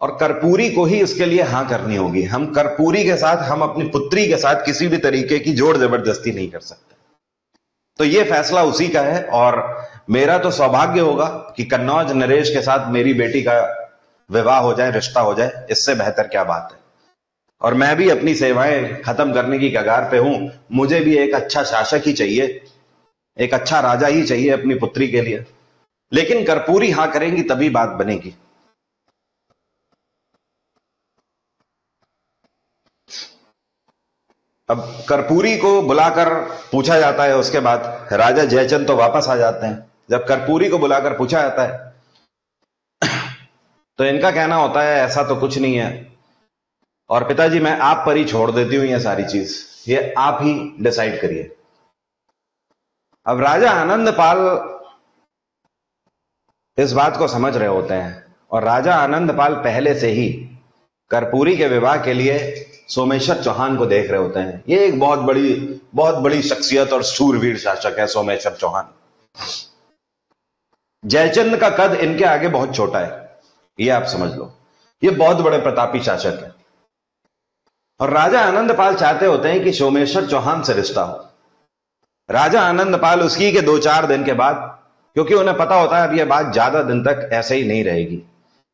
और कर्पूरी को ही इसके लिए हां करनी होगी। हम कर्पूरी के साथ, हम अपनी पुत्री के साथ किसी भी तरीके की जोर जबरदस्ती नहीं कर सकते। तो ये फैसला उसी का है, और मेरा तो सौभाग्य होगा कि कन्नौज नरेश के साथ मेरी बेटी का विवाह हो जाए, रिश्ता हो जाए, इससे बेहतर क्या बात है। और मैं भी अपनी सेवाएं खत्म करने की कगार पे हूं, मुझे भी एक अच्छा शासक ही चाहिए, एक अच्छा राजा ही चाहिए अपनी पुत्री के लिए। लेकिन कर्पूरी हां करेंगी तभी बात बनेगी। अब कर्पूरी को बुलाकर पूछा जाता है, उसके बाद राजा जयचंद तो वापस आ जाते हैं। जब कर्पूरी को बुलाकर पूछा जाता है तो इनका कहना होता है, ऐसा तो कुछ नहीं है, और पिताजी मैं आप पर ही छोड़ देती हूं ये सारी चीज, ये आप ही डिसाइड करिए। अब राजा आनंदपाल इस बात को समझ रहे होते हैं, और राजा आनंदपाल पहले से ही कर्पूरी के विवाह के लिए सोमेश्वर चौहान को देख रहे होते हैं। ये एक बहुत बड़ी शख्सियत और शूरवीर शासक है सोमेश्वर चौहान। जयचंद का कद इनके आगे बहुत छोटा है, ये आप समझ लो। ये बहुत बड़े प्रतापी शासक है, और राजा आनंदपाल चाहते होते हैं कि सोमेश्वर चौहान से रिश्ता हो। राजा आनंदपाल उसकी के 2-4 दिन के बाद, क्योंकि उन्हें पता होता है अब यह बात ज्यादा दिन तक ऐसे ही नहीं रहेगी,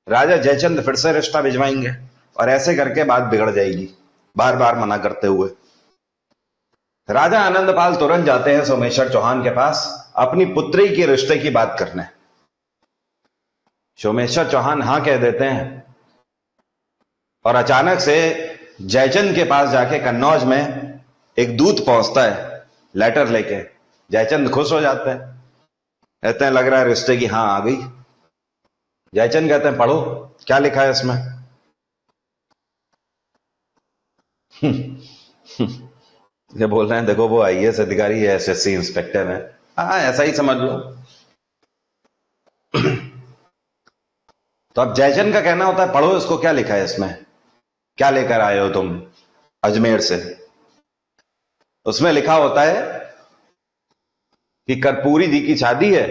राजा जयचंद फिर से रिश्ता भिजवाएंगे, और ऐसे करके बात बिगड़ जाएगी, बार बार मना करते हुए। राजा आनंदपाल तुरंत जाते हैं सोमेश्वर चौहान के पास अपनी पुत्री के रिश्ते की बात करने। सोमेश्वर चौहान हां कह देते हैं, और अचानक से जयचंद के पास जाके कन्नौज में एक दूत पहुंचता है लेटर लेके। जयचंद खुश हो जाते हैं, कहते हैं लग रहा है रिश्ते की हां आ गई। जयचंद कहते हैं पढ़ो क्या लिखा है इसमें। ये बोल रहे हैं देखो वो आईएएस अधिकारी है, एसएससी इंस्पेक्टर है। हाँ, ऐसा ही समझ लो। तो अब जयचंद का कहना होता है पढ़ो इसको, क्या लिखा है इसमें, क्या लेकर आए हो तुम अजमेर से। उसमें लिखा होता है कि कर्पूरी जी की शादी है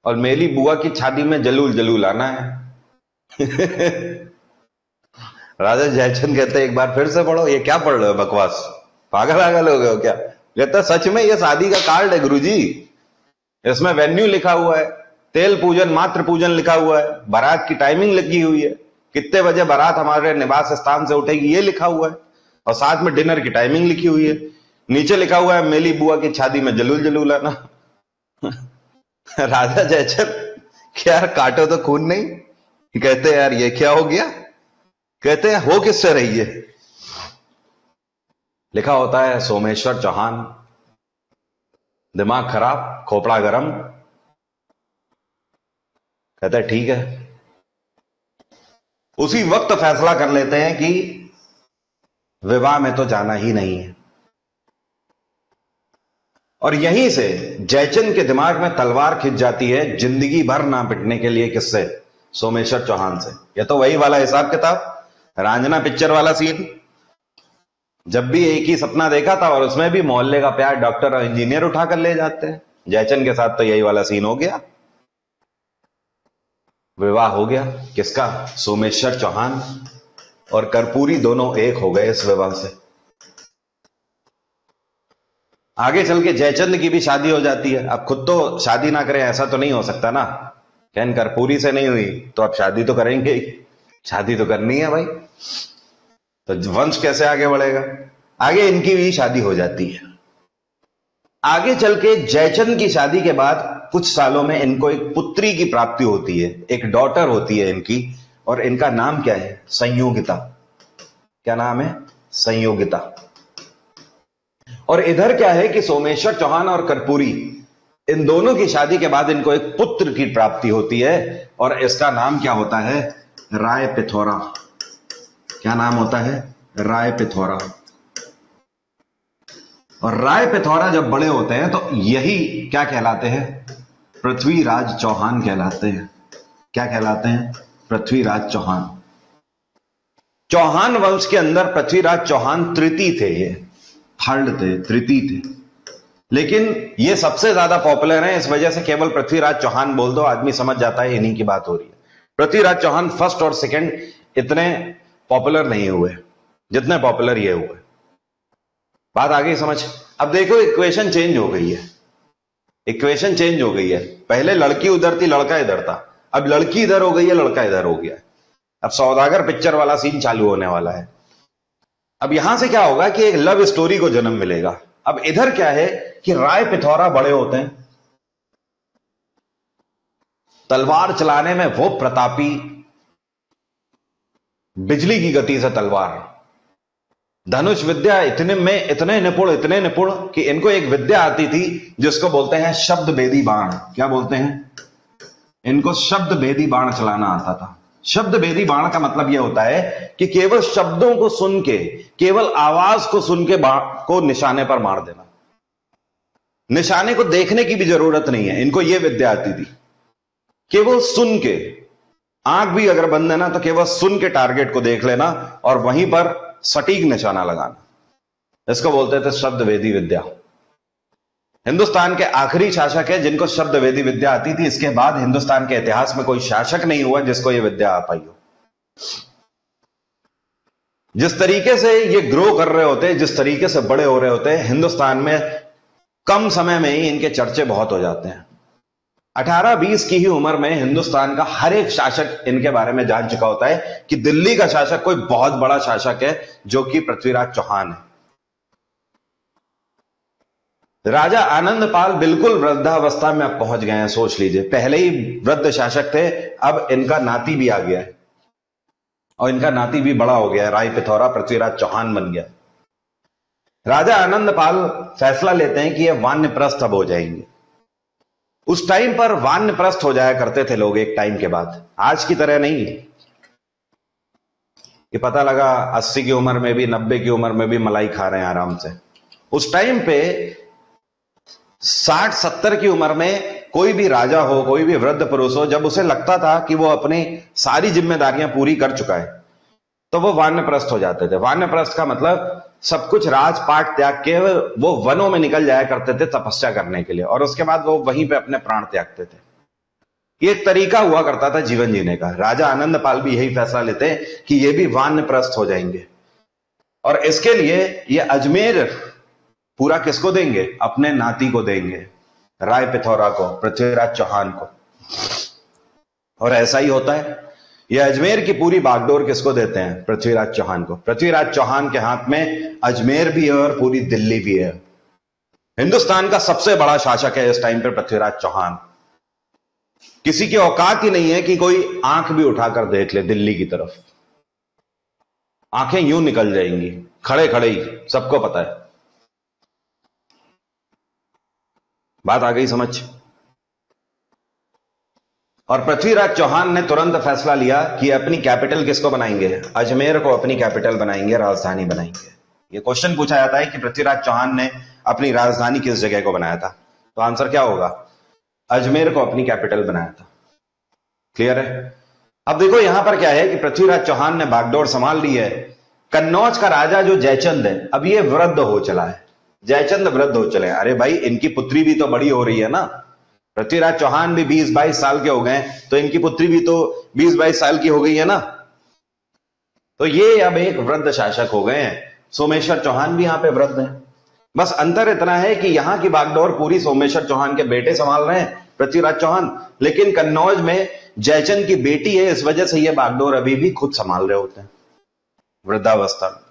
और मेरी बुआ की शादी में जलूल जलूल आना है। राजा जयचंद कहते हैं एक बार फिर से पढ़ो, ये क्या पढ़ रहे हो बकवास, पागल पागल हो गए हो क्या। कहता सच में ये शादी का कार्ड है गुरुजी, इसमें वेन्यू लिखा हुआ है, तेल पूजन मात्र पूजन लिखा हुआ है, बारात की टाइमिंग लगी हुई है, कितने बजे बारात हमारे निवास स्थान से उठेगी ये लिखा हुआ है, और साथ में डिनर की टाइमिंग लिखी हुई है। नीचे लिखा हुआ है मेरी बुआ की शादी में जलूल जलूल आना। राजा जयचंद क्या यार काटो तो खून नहीं। कहते हैं यार ये क्या हो गया। कहते हैं हो किससे रही है। लिखा होता है सोमेश्वर चौहान, दिमाग खराब खोपड़ा गरम। कहते हैं ठीक है। उसी वक्त फैसला कर लेते हैं कि विवाह में तो जाना ही नहीं है। और यहीं से जयचंद के दिमाग में तलवार खिंच जाती है जिंदगी भर ना पिटने के लिए। किससे? सोमेश्वर चौहान से। यह तो वही वाला हिसाब किताब, रांझना पिक्चर वाला सीन। जब भी एक ही सपना देखा था और उसमें भी मोहल्ले का प्यार डॉक्टर और इंजीनियर उठाकर ले जाते हैं। जयचंद के साथ तो यही वाला सीन हो गया। विवाह हो गया किसका? सोमेश्वर चौहान और कर्पूरी दोनों एक हो गए इस विवाह से। आगे चल के जयचंद की भी शादी हो जाती है। अब खुद तो शादी ना करें ऐसा तो नहीं हो सकता ना, कहन कर्पूरी से नहीं हुई तो अब शादी तो करेंगे ही, शादी तो करनी है भाई, तो वंश कैसे आगे बढ़ेगा। आगे इनकी भी शादी हो जाती है। आगे चल के जयचंद की शादी के बाद कुछ सालों में इनको एक पुत्री की प्राप्ति होती है, एक डॉटर होती है इनकी, और इनका नाम क्या है? संयोगिता। क्या नाम है? संयोगिता। और इधर क्या है कि सोमेश्वर चौहान और कर्पूरी इन दोनों की शादी के बाद इनको एक पुत्र की प्राप्ति होती है, और इसका नाम क्या होता है? राय पिथौरा। क्या नाम होता है? राय पिथौरा। और राय पिथौरा जब बड़े होते हैं तो यही क्या कहलाते हैं? पृथ्वीराज चौहान कहलाते हैं। क्या कहलाते हैं? पृथ्वीराज चौहान। चौहान वंश के अंदर पृथ्वीराज चौहान तृतीय थे, ये थर्ड थे, तृतीय थे, लेकिन ये सबसे ज्यादा पॉपुलर है। इस वजह से केवल पृथ्वीराज चौहान बोल दो आदमी समझ जाता है इन्हीं की बात हो रही है। पृथ्वीराज चौहान फर्स्ट और सेकंड इतने पॉपुलर नहीं हुए जितने पॉपुलर ये हुए। बात आ गई समझ? अब देखो इक्वेशन चेंज हो गई है, इक्वेशन चेंज हो गई है। पहले लड़की उधर थी लड़का इधर था, अब लड़की इधर हो गई है लड़का इधर हो गया। अब सौदागर पिक्चर वाला सीन चालू होने वाला है। अब यहां से क्या होगा कि एक लव स्टोरी को जन्म मिलेगा। अब इधर क्या है कि राय पिथौरा बड़े होते हैं, तलवार चलाने में वो प्रतापी, बिजली की गति से तलवार, धनुष विद्या इतने निपुण कि इनको एक विद्या आती थी जिसको बोलते हैं शब्द भेदी बाण। क्या बोलते हैं? इनको शब्द भेदी बाण चलाना आता था। शब्द भेदी बाण का मतलब यह होता है कि केवल शब्दों को सुन के, केवल आवाज को सुन के बाण को निशाने पर मार देना, निशाने को देखने की भी जरूरत नहीं है। इनको यह विद्या आती थी, केवल सुन के, आंख भी अगर बंद है ना तो केवल सुन के टारगेट को देख लेना और वहीं पर सटीक निशाना लगाना। इसको बोलते थे शब्द वेदी विद्या। हिंदुस्तान के आखिरी शासक है जिनको शब्द वेदी विद्या आती थी। इसके बाद हिंदुस्तान के इतिहास में कोई शासक नहीं हुआ जिसको यह विद्या आ पाई हो। जिस तरीके से ये ग्रो कर रहे होते, जिस तरीके से बड़े हो रहे होते, हिंदुस्तान में कम समय में ही इनके चर्चे बहुत हो जाते हैं। 18-20 की ही उम्र में हिंदुस्तान का हर एक शासक इनके बारे में जान चुका होता है कि दिल्ली का शासक कोई बहुत बड़ा शासक है जो कि पृथ्वीराज चौहान है। राजा आनंदपाल बिल्कुल वृद्धावस्था में अब पहुंच गए हैं। सोच लीजिए, पहले ही वृद्ध शासक थे, अब इनका नाती भी आ गया है और इनका नाती भी बड़ा हो गया है। राय पिथौरा पृथ्वीराज चौहान बन गया। राजा आनंदपाल फैसला लेते हैं कि ये वानप्रस्थ अब हो जाएंगे। उस टाइम पर वानप्रस्थ हो जाया करते थे लोग एक टाइम के बाद, आज की तरह नहीं कि पता लगा 80 की उम्र में भी 90 की उम्र में भी मलाई खा रहे हैं आराम से। उस टाइम पे 60-70 की उम्र में कोई भी राजा हो, कोई भी वृद्ध पुरुष हो, जब उसे लगता था कि वो अपनी सारी जिम्मेदारियां पूरी कर चुका है तो वो वानप्रस्थ हो जाते थे। वानप्रस्थ का मतलब सब कुछ राजपाट त्याग के वो वनों में निकल जाया करते थे तपस्या करने के लिए, और उसके बाद वो वहीं पे अपने प्राण त्यागते थे। ये एक तरीका हुआ करता था जीवन जीने का। राजा आनंदपाल भी यही फैसला लेते हैं कि ये भी वानप्रस्थ हो जाएंगे, और इसके लिए ये अजमेर पूरा किसको देंगे? अपने नाती को देंगे, राय पिथौरा को, पृथ्वीराज चौहान को। और ऐसा ही होता है। ये अजमेर की पूरी बागडोर किसको देते हैं? पृथ्वीराज चौहान को। पृथ्वीराज चौहान के हाथ में अजमेर भी है और पूरी दिल्ली भी है। हिंदुस्तान का सबसे बड़ा शासक है इस टाइम पर पृथ्वीराज चौहान। किसी की औकात ही नहीं है कि कोई आंख भी उठाकर देख ले दिल्ली की तरफ। आंखें यूं निकल जाएंगी खड़े खड़े ही, सबको पता है। बात आ गई समझ? और पृथ्वीराज चौहान ने तुरंत फैसला लिया कि अपनी कैपिटल किसको बनाएंगे? अजमेर को अपनी कैपिटल बनाएंगे, राजधानी बनाएंगे। ये क्वेश्चन पूछा जाता है कि पृथ्वीराज चौहान ने अपनी राजधानी किस जगह को बनाया था, तो आंसर क्या होगा? अजमेर को अपनी कैपिटल बनाया था। क्लियर है? अब देखो यहां पर क्या है कि पृथ्वीराज चौहान ने बागडोर संभाल ली है। कन्नौज का राजा जो जयचंद है, अब ये वृद्ध हो चला है। जयचंद वृद्ध हो चले। अरे भाई, इनकी पुत्री भी तो बड़ी हो रही है ना। पृथ्वीराज चौहान भी 20-22 साल के हो गए, तो इनकी पुत्री भी तो 20-22 साल की हो गई है ना। तो ये अब एक वृद्ध शासक हो गए हैं। सोमेश्वर चौहान भी यहां पे वृद्ध है। बस अंतर इतना है कि यहां की बागडोर पूरी सोमेश्वर चौहान के बेटे संभाल रहे हैं, पृथ्वीराज चौहान, लेकिन कन्नौज में जयचंद की बेटी है, इस वजह से ये बागडोर अभी भी खुद संभाल रहे होते हैं वृद्धावस्था में।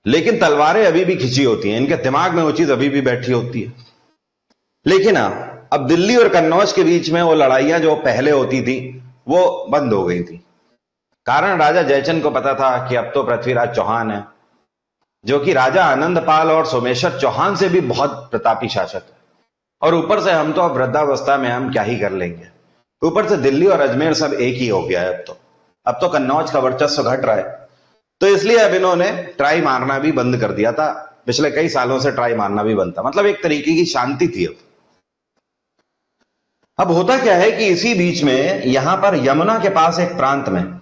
लेकिन तलवारें अभी भी खिंची होती हैं, इनके दिमाग में वो चीज अभी भी बैठी होती है। लेकिन अब दिल्ली और कन्नौज के बीच में वो लड़ाइयां जो पहले होती थी वो बंद हो गई थी। कारण राजा जयचंद को पता था कि अब तो पृथ्वीराज चौहान है, जो कि राजा आनंदपाल और सोमेश्वर चौहान से भी बहुत प्रतापी शासक है, और ऊपर से हम तो अब वृद्धावस्था में हम क्या ही कर लेंगे। ऊपर से दिल्ली और अजमेर सब एक ही हो गया है। अब तो कन्नौज का वर्चस्व घट रहा है, तो इसलिए अब इन्होंने ट्राई मारना भी बंद कर दिया था। पिछले कई सालों से ट्राई मारना भी बंद था, मतलब एक तरीके की शांति थी। अब होता क्या है कि इसी बीच में यहां पर यमुना के पास एक प्रांत में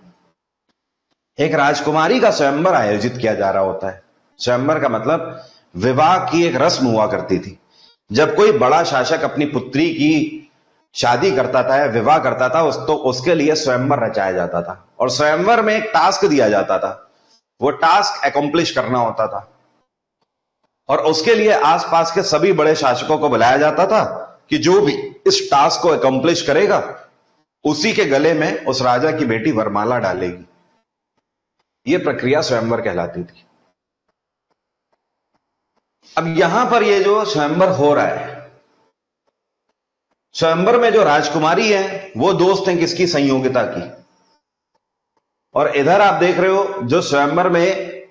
एक राजकुमारी का स्वयंवर आयोजित किया जा रहा होता है। स्वयंवर का मतलब विवाह की एक रस्म हुआ करती थी। जब कोई बड़ा शासक अपनी पुत्री की शादी करता था या विवाह करता था, तो उसके लिए स्वयंवर रचाया जाता था, और स्वयंवर में एक टास्क दिया जाता था। वो टास्क अकम्प्लिश करना होता था, और उसके लिए आसपास के सभी बड़े शासकों को बुलाया जाता था कि जो भी इस टास्क को अकम्प्लिश करेगा उसी के गले में उस राजा की बेटी वरमाला डालेगी। यह प्रक्रिया स्वयंवर कहलाती थी। अब यहां पर ये जो स्वयंवर हो रहा है, स्वयंवर में जो राजकुमारी है वो दोस्त हैं किसकी? संयोगिता की। और इधर आप देख रहे हो जो स्वयंवर में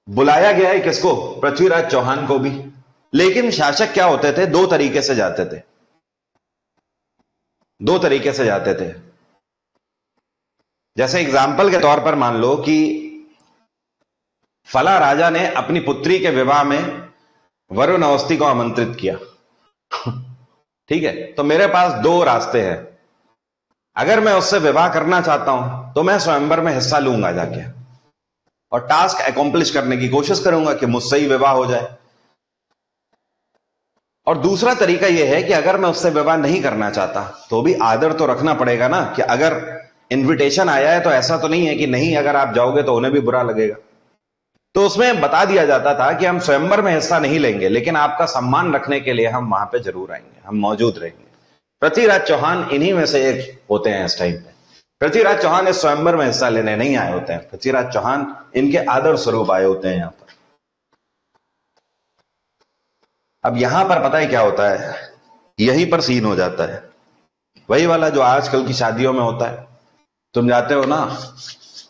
बुलाया गया है किसको? पृथ्वीराज चौहान को भी। लेकिन शासक क्या होते थे? दो तरीके से जाते थे। दो तरीके से जाते थे। जैसे एग्जाम्पल के तौर पर मान लो कि फला राजा ने अपनी पुत्री के विवाह में वरुण अवस्थी को आमंत्रित किया। ठीक है, तो मेरे पास दो रास्ते हैं। अगर मैं उससे विवाह करना चाहता हूं तो मैं स्वयंवर में हिस्सा लूंगा जाके, और टास्क अकॉम्प्लिश करने की कोशिश करूंगा कि मुझसे ही विवाह हो जाए। और दूसरा तरीका यह है कि अगर मैं उससे विवाह नहीं करना चाहता तो भी आदर तो रखना पड़ेगा ना, कि अगर इनविटेशन आया है तो ऐसा तो नहीं है कि नहीं, अगर आप जाओगे तो उन्हें भी बुरा लगेगा। तो उसमें बता दिया जाता था कि हम स्वयंवर में हिस्सा नहीं लेंगे, लेकिन आपका सम्मान रखने के लिए हम वहां पे जरूर आएंगे, हम मौजूद रहेंगे। पृथ्वीराज चौहान इन्हीं में से एक होते हैं इस टाइम पे। पृथ्वीराज चौहान इस स्वयंवर में हिस्सा लेने नहीं आए होते हैं। पृथ्वीराज चौहान इनके आदर स्वरूप आए होते हैं यहां पर। अब यहां पर पता है क्या होता है? यहीं पर सीन हो जाता है वही वाला जो आजकल की शादियों में होता है। तुम जाते हो ना,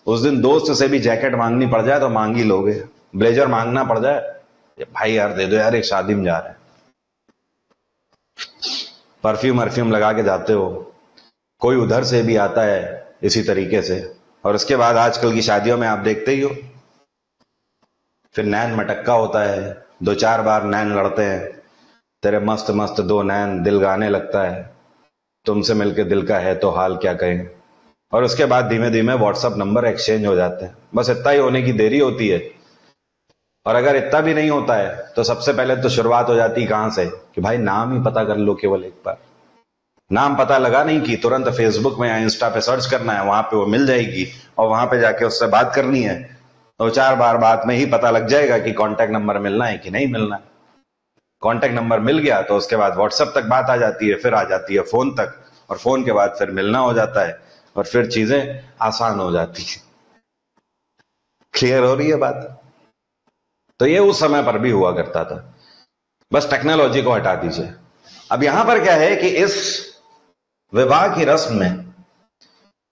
उस दिन दोस्त से भी जैकेट मांगनी पड़ जाए तो मांग ही लोगे, ब्लेजर मांगना पड़ जाए, भाई यार दे दो यार, एक शादी में जा रहे हैं। परफ्यूम लगा के जाते हो। कोई उधर से भी आता है इसी तरीके से। और उसके बाद आजकल की शादियों में आप देखते ही हो फिर नैन मटक्का होता है, 2-4 बार नैन लड़ते हैं, तेरे मस्त मस्त दो नैन, दिल गाने लगता है, तुमसे मिलके दिल का है तो हाल क्या कहें। और उसके बाद धीमे धीमे व्हाट्सएप नंबर एक्सचेंज हो जाते हैं। बस इतना ही होने की देरी होती है। और अगर इतना भी नहीं होता है तो सबसे पहले तो शुरुआत हो जाती है कहां से, कि भाई नाम ही पता कर लो केवल एक बार। नाम पता लगा नहीं कि तुरंत फेसबुक में या इंस्टा पे सर्च करना है, वहां पे वो मिल जाएगी और वहां पे जाके उससे बात करनी है। 2-4 बार बात में ही पता लग जाएगा कि कांटेक्ट नंबर मिलना है कि नहीं मिलना है। कांटेक्ट नंबर मिल गया तो उसके बाद व्हाट्सएप तक बात आ जाती है, फिर आ जाती है फोन तक, और फोन के बाद फिर मिलना हो जाता है और फिर चीजें आसान हो जाती है। क्लियर हो रही है बात? तो ये उस समय पर भी हुआ करता था। बस टेक्नोलॉजी को हटा दीजिए। अब यहां पर क्या है कि इस विवाह की रस्म में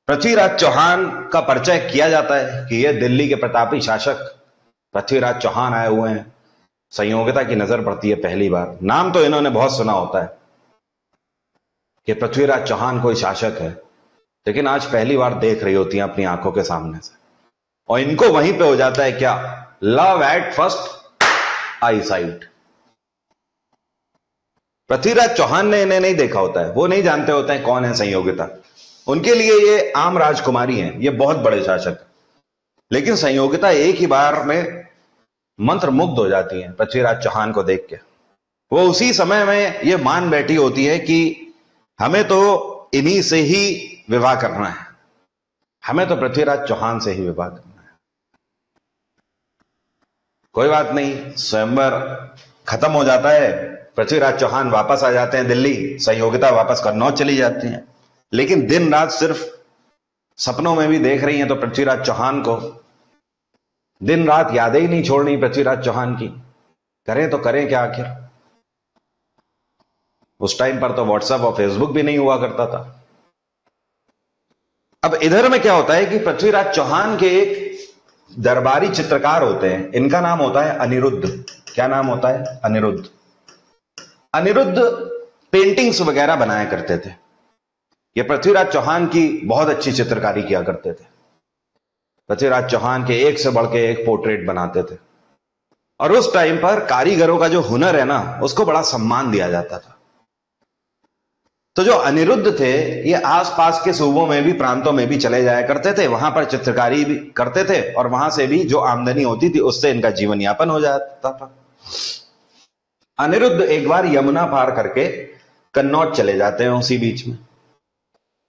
पृथ्वीराज चौहान का परिचय किया जाता है कि ये दिल्ली के प्रतापी शासक पृथ्वीराज चौहान आए हुए हैं। संयोगिता की नजर पड़ती है पहली बार। नाम तो इन्होंने बहुत सुना होता है कि पृथ्वीराज चौहान कोई शासक है, लेकिन आज पहली बार देख रही होती हैं अपनी आंखों के सामने से। और इनको वहीं पे हो जाता है क्या, love at first eye sight. Prithviraj Chauhan ने इन्हें नहीं देखा होता है, वो नहीं जानते होते हैं कौन है संयोगिता। उनके लिए ये आम राजकुमारी हैं, ये बहुत बड़े शासक। लेकिन संयोगिता एक ही बार में मंत्र मुग्ध हो जाती हैं पृथ्वीराज चौहान को देख के। वो उसी समय में ये मान बैठी होती है कि हमें तो इन्हीं से ही विवाह करना है, हमें तो पृथ्वीराज चौहान से ही विवाह करना है। कोई बात नहीं, स्वयंवर खत्म हो जाता है, पृथ्वीराज चौहान वापस आ जाते हैं दिल्ली, संयोगिता वापस कन्नौज चली जाती हैं। लेकिन दिन रात सिर्फ सपनों में भी देख रही हैं तो पृथ्वीराज चौहान को दिन रात यादें ही नहीं छोड़नी पृथ्वीराज चौहान की। करें तो करें क्या आखिर। उस टाइम पर तो व्हाट्सएप और फेसबुक भी नहीं हुआ करता था। अब इधर में क्या होता है कि पृथ्वीराज चौहान के एक दरबारी चित्रकार होते हैं, इनका नाम होता है अनिरुद्ध। क्या नाम होता है? अनिरुद्ध। अनिरुद्ध पेंटिंग्स वगैरह बनाया करते थे। ये पृथ्वीराज चौहान की बहुत अच्छी चित्रकारी किया करते थे। पृथ्वीराज चौहान के एक से बढ़ के एक पोर्ट्रेट बनाते थे। और उस टाइम पर कारीगरों का जो हुनर है ना, उसको बड़ा सम्मान दिया जाता था। तो जो अनिरुद्ध थे, ये आसपास के सूबों में भी, प्रांतों में भी चले जाया करते थे, वहां पर चित्रकारी भी करते थे और वहां से भी जो आमदनी होती थी उससे इनका जीवन यापन हो जाता था। अनिरुद्ध एक बार यमुना पार करके कन्नौज चले जाते हैं। उसी बीच में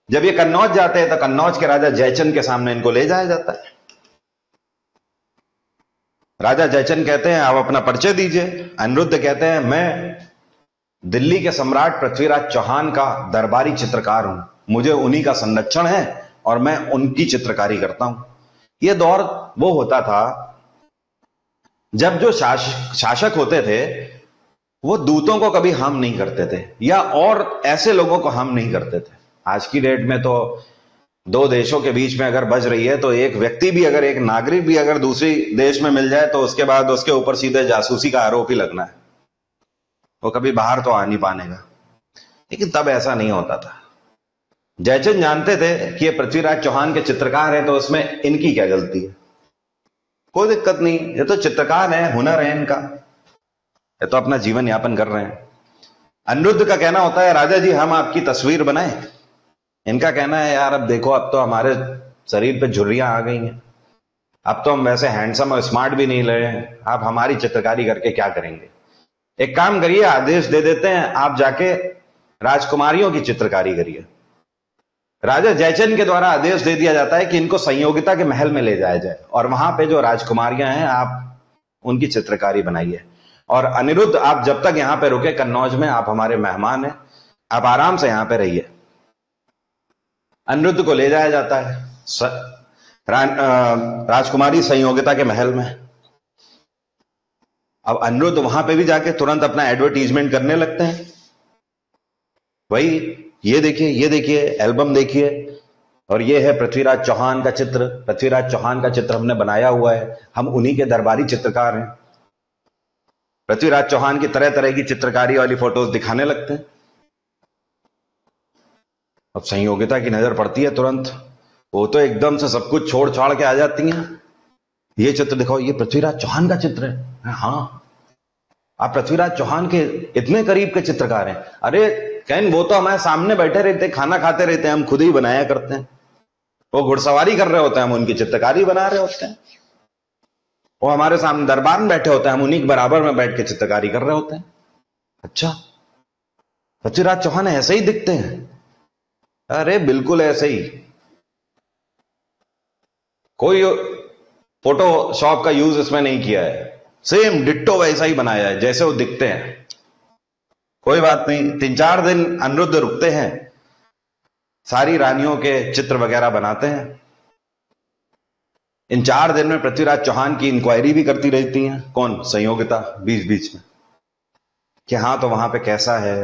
जब ये कन्नौज जाते हैं तो कन्नौज के राजा जयचंद के सामने इनको ले जाया जाता है। राजा जयचंद कहते हैं आप अपना परिचय दीजिए। अनिरुद्ध कहते हैं मैं दिल्ली के सम्राट पृथ्वीराज चौहान का दरबारी चित्रकार हूं, मुझे उन्हीं का संरक्षण है और मैं उनकी चित्रकारी करता हूं। यह दौर वो होता था जब जो शासक होते थे वो दूतों को कभी हार्म नहीं करते थे या और ऐसे लोगों को हार्म नहीं करते थे। आज की डेट में तो दो देशों के बीच में अगर बज रही है तो एक व्यक्ति भी, अगर एक नागरिक भी अगर दूसरी देश में मिल जाए तो उसके बाद उसके ऊपर सीधे जासूसी का आरोप ही लगना है, वो कभी बाहर तो आ नहीं पानेगा। लेकिन तब ऐसा नहीं होता था। जयचंद जानते थे कि ये पृथ्वीराज चौहान के चित्रकार हैं तो उसमें इनकी क्या गलती है, कोई दिक्कत नहीं, ये तो चित्रकार है, हुनर है इनका, ये तो अपना जीवन यापन कर रहे हैं। अनिरुद्ध का कहना होता है राजा जी हम आपकी तस्वीर बनाएं। इनका कहना है यार अब देखो, अब तो हमारे शरीर पे झुर्रियां आ गई हैं, अब तो हम वैसे हैंडसम और स्मार्ट भी नहीं रहे हैं, आप हमारी चित्रकारी करके क्या करेंगे। एक काम करिए, आदेश दे देते हैं आप जाके राजकुमारियों की चित्रकारी करिए। राजा जयचंद के द्वारा आदेश दे दिया जाता है कि इनको संयोगिता के महल में ले जाया जाए और वहां पे जो राजकुमारियां हैं आप उनकी चित्रकारी बनाइए। और अनिरुद्ध आप जब तक यहां पे रुके कन्नौज में, आप हमारे मेहमान हैं, आप आराम से यहां पे रहिए। अनिरुद्ध को ले जाया जाता है राजकुमारी संयोगिता के महल में। अब अनिरुद्ध वहां पे भी जाके तुरंत अपना एडवर्टीजमेंट करने लगते हैं, भाई ये देखिए, ये देखिए, एल्बम देखिए, और ये है पृथ्वीराज चौहान का चित्र, पृथ्वीराज चौहान का चित्र हमने बनाया हुआ है, हम उन्हीं के दरबारी चित्रकार हैं। पृथ्वीराज चौहान की तरह तरह की चित्रकारी वाली फोटोज दिखाने लगते हैं। अब संयोगिता की नजर पड़ती है तुरंत, वो तो एकदम से सब कुछ छोड़ छाड़ के आ जाती हैं। ये चित्र दिखाओ, ये पृथ्वीराज चौहान का चित्र है। हाँ, आप पृथ्वीराज चौहान के इतने करीब के चित्रकार हैं। अरे कैन, वो तो हमारे सामने बैठे रहते, खाना खाते रहते हैं, हम खुद ही बनाया करते हैं। वो घुड़सवारी कर रहे होते हैं, हम उनकी चित्रकारी बना रहे होते हैं। वो हमारे सामने दरबार में बैठे होते हैं, हम उन्हीं के बराबर में बैठ के चित्रकारी कर रहे होते हैं। अच्छा, पृथ्वीराज चौहान ऐसे ही दिखते हैं? अरे बिल्कुल ऐसे ही, कोई फोटोशॉप का यूज इसमें नहीं किया है, सेम डिट्टो वैसा ही बनाया है जैसे वो दिखते हैं। कोई बात नहीं, 3-4 दिन अनिरुद्ध रुकते हैं, सारी रानियों के चित्र वगैरह बनाते हैं। इन 4 दिन में पृथ्वीराज चौहान की इंक्वायरी भी करती रहती हैं। कौन? संयोगिता, बीच बीच में, कि हाँ तो वहां पे कैसा है,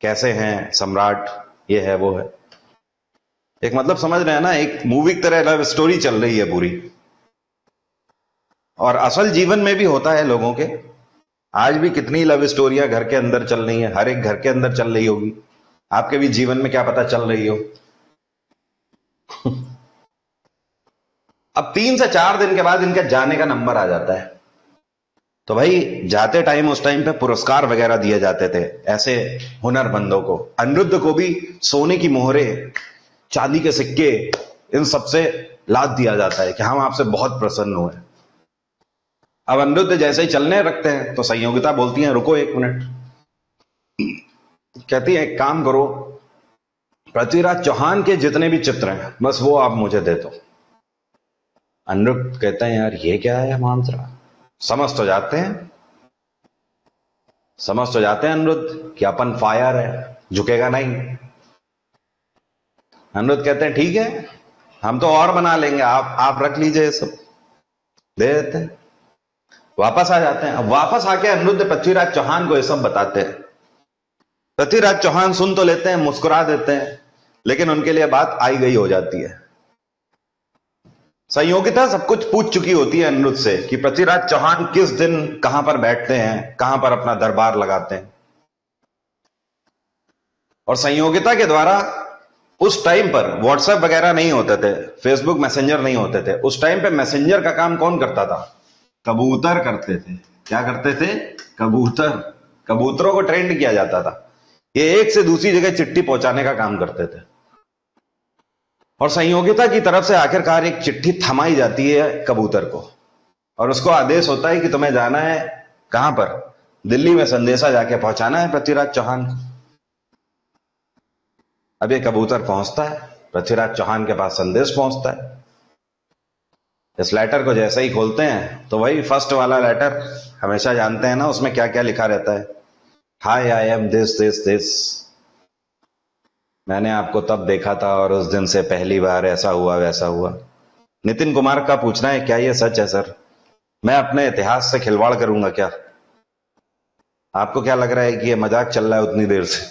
कैसे हैं सम्राट, ये है वो है। एक मतलब समझ रहे हैं ना, एक मूवी की तरह लव स्टोरी चल रही है पूरी। और असल जीवन में भी होता है लोगों के, आज भी कितनी लव स्टोरियां घर के अंदर चल रही हैं, हर एक घर के अंदर चल रही होगी। आपके भी जीवन में क्या पता चल रही हो। अब 3 से 4 दिन के बाद इनके जाने का नंबर आ जाता है। तो भाई जाते टाइम, उस टाइम पे पुरस्कार वगैरह दिए जाते थे ऐसे हुनरमंदों को। अनिरुद्ध को भी सोने की मोहरे, चांदी के सिक्के, इन सबसे लाद दिया जाता है कि हम आपसे बहुत प्रसन्न हुए। अब अनिरुद्ध जैसे ही चलने रखते हैं तो संयोगिता बोलती हैं, रुको 1 मिनट। कहती है, एक काम करो, पृथ्वीराज चौहान के जितने भी चित्र हैं बस वो आप मुझे दे दो। अनिरुद्ध कहते हैं, यार ये क्या है मंत्र। समझ तो जाते हैं, समझ तो जाते हैं अनिरुद्ध कि अपन फायर है, झुकेगा नहीं। अनिरुद्ध कहते हैं, ठीक है, हम तो और बना लेंगे, आप रख लीजिए, ये सब दे देते हैं। वापस आ जाते हैं। अब वापस आके अनिरुद्ध पृथ्वीराज चौहान को ये सब बताते हैं। पृथ्वीराज चौहान सुन तो लेते हैं, मुस्कुरा देते हैं, लेकिन उनके लिए बात आई गई हो जाती है। संयोगिता सब कुछ पूछ चुकी होती है अनिरुद्ध से कि पृथ्वीराज चौहान किस दिन कहां पर बैठते हैं, कहां पर अपना दरबार लगाते हैं। और संयोगिता के द्वारा उस टाइम पर व्हाट्सएप वगैरह नहीं होते थे, फेसबुक मैसेंजर नहीं होते थे। उस टाइम पे मैसेंजर का काम कौन करता था? कबूतर करते थे। क्या करते थे? कबूतर। कबूतरों को ट्रेंड किया जाता था, ये एक से दूसरी जगह चिट्ठी पहुंचाने का काम करते थे। और संयोगिता की तरफ से आखिरकार एक चिट्ठी थमाई जाती है कबूतर को, और उसको आदेश होता है कि तुम्हें जाना है कहां पर? दिल्ली में संदेशा जाके पहुंचाना है पृथ्वीराज चौहान को। अब ये कबूतर पहुंचता है, पृथ्वीराज चौहान के पास संदेश पहुंचता है। इस लेटर को जैसे ही खोलते हैं तो वही फर्स्ट वाला लेटर, हमेशा जानते हैं ना उसमें क्या क्या लिखा रहता है। Hi, I am this this this, मैंने आपको तब देखा था और उस दिन से पहली बार ऐसा हुआ वैसा हुआ। नितिन कुमार का पूछना है, क्या ये सच है सर? मैं अपने इतिहास से खिलवाड़ करूंगा क्या? आपको क्या लग रहा है कि ये मजाक चल रहा है उतनी देर से?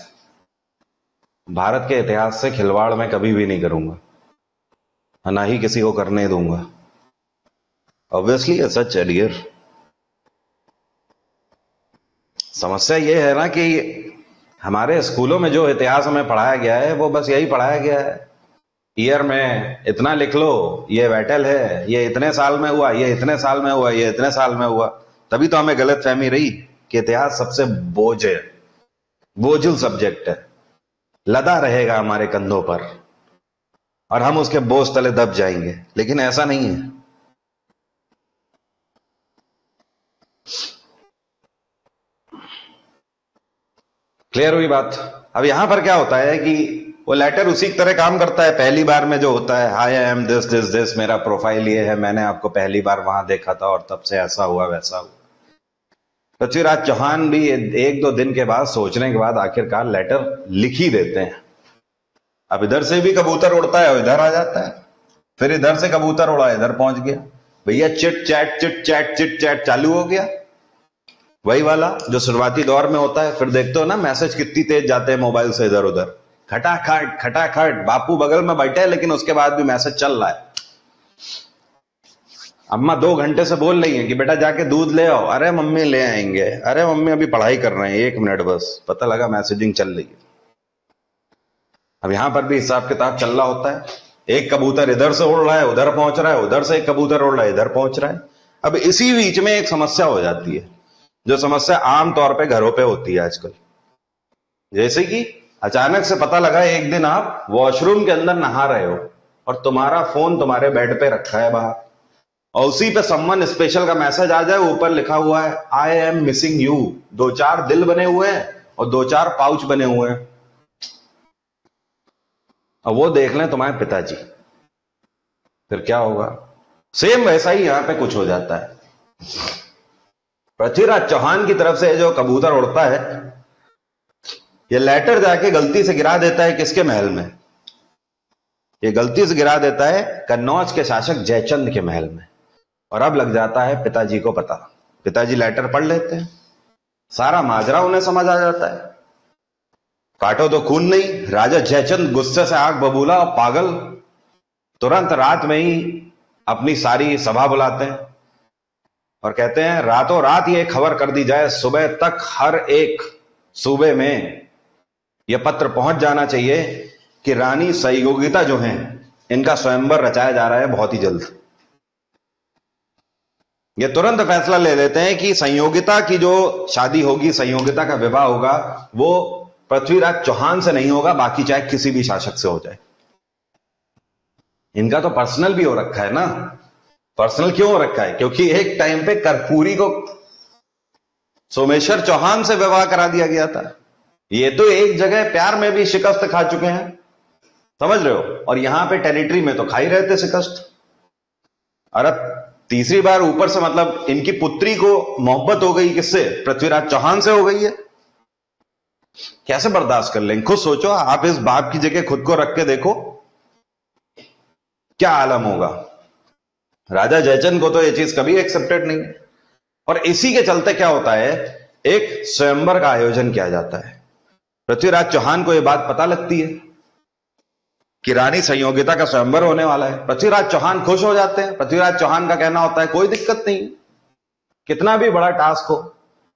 भारत के इतिहास से खिलवाड़ मैं कभी भी नहीं करूंगा, ना ही किसी को करने दूंगा। ऑब्वियसली ये सच है डियर। समस्या ये है ना कि हमारे स्कूलों में जो इतिहास हमें पढ़ाया गया है वो बस यही पढ़ाया गया है, ईयर में इतना लिख लो, ये बैटल है, ये इतने साल में हुआ, ये इतने साल में हुआ, ये इतने साल में हुआ। तभी तो हमें गलत फहमी रही कि इतिहास सबसे बोझ है, बोझिल सब्जेक्ट है, लदा रहेगा हमारे कंधों पर और हम उसके बोझ तले दब जाएंगे। लेकिन ऐसा नहीं है। क्लियर हुई बात? अब यहां पर क्या होता है कि वो लेटर उसी की तरह काम करता है पहली बार में जो होता है, hi I am this this this, मेरा प्रोफाइल ये है, मैंने आपको पहली बार वहां देखा था और तब से ऐसा हुआ वैसा हुआ। पृथ्वीराज चौहान भी 1-2 दिन के बाद सोचने के बाद आखिरकार लेटर लिख ही देते हैं। अब इधर से भी कबूतर उड़ता है और इधर आ जाता है, फिर इधर से कबूतर उड़ा इधर पहुंच गया। भैया चिट चैट चालू हो गया, वही वाला जो शुरुआती दौर में होता है। फिर देखते हो ना मैसेज कितनी तेज जाते हैं मोबाइल से इधर उधर, खटाखट खटाखट। बापू बगल में बैठे हैं लेकिन उसके बाद भी मैसेज चल रहा है। अम्मा 2 घंटे से बोल रही है कि बेटा जाके दूध ले आओ, अरे मम्मी ले आएंगे, अरे मम्मी अभी पढ़ाई कर रहे हैं, 1 मिनट बस। पता लगा मैसेजिंग चल रही है। अब यहां पर भी हिसाब किताब चल रहा होता है। एक कबूतर इधर से उड़ रहा है, उधर पहुंच रहा है, उधर से एक कबूतर उड़ रहा है, इधर पहुंच रहा है। अब इसी बीच में एक समस्या हो जाती है, जो समस्या आमतौर पे घरों पे होती है आजकल। जैसे कि अचानक से पता लगा एक दिन आप वॉशरूम के अंदर नहा रहे हो और तुम्हारा फोन तुम्हारे बेड पे रखा है बाहर, और उसी पे सम्मन स्पेशल का मैसेज आ जाए, ऊपर लिखा हुआ है आई एम मिसिंग यू, 2-4 दिल बने हुए हैं और 2-4 पाउच बने हुए हैं। और वो देख लें तुम्हारे पिताजी, फिर क्या होगा? सेम वैसा ही यहां पे कुछ हो जाता है। पृथ्वीराज चौहान की तरफ से जो कबूतर उड़ता है, ये लेटर जाके गलती से गिरा देता है किसके महल में? ये गलती से गिरा देता है कन्नौज के शासक जयचंद के महल में। और अब लग जाता है पिताजी को पता। पिताजी लेटर पढ़ लेते हैं, सारा माजरा उन्हें समझ आ जाता है। काटो तो खून नहीं, राजा जयचंद गुस्से से आग बबूला और पागल तुरंत रात में ही अपनी सारी सभा बुलाते हैं और कहते हैं रातों रात ये खबर कर दी जाए, सुबह तक हर एक सूबे में यह पत्र पहुंच जाना चाहिए कि रानी संयोगिता जो हैं, इनका स्वयंवर रचाया जा रहा है बहुत ही जल्द। ये तुरंत फैसला ले लेते हैं कि संयोगिता की जो शादी होगी, संयोगिता का विवाह होगा, वो पृथ्वीराज चौहान से नहीं होगा, बाकी चाहे किसी भी शासक से हो जाए। इनका तो पर्सनल भी हो रखा है ना। पर्सनल क्यों हो रखा है? क्योंकि एक टाइम पे कर्पूरी को सोमेश्वर चौहान से विवाह करा दिया गया था। ये तो एक जगह प्यार में भी शिकस्त खा चुके हैं, समझ रहे हो? और यहां पे टेरिटरी में तो खा ही रहे थे शिकस्त। अरे तीसरी बार ऊपर से मतलब इनकी पुत्री को मोहब्बत हो गई, किससे? पृथ्वीराज चौहान से हो गई है। कैसे बर्दाश्त कर लेंगे? खुद सोचो, आप इस बाप की जगह खुद को रख के देखो, क्या आलम होगा। राजा जयचंद को तो यह चीज कभी एक्सेप्टेड नहीं। और इसी के चलते क्या होता है, एक स्वयंवर का आयोजन किया जाता है। पृथ्वीराज चौहान को यह बात पता लगती है कि रानी संयोगिता का स्वयंवर होने वाला है। पृथ्वीराज चौहान खुश हो जाते हैं। पृथ्वीराज चौहान का कहना होता है कोई दिक्कत नहीं, कितना भी बड़ा टास्क हो,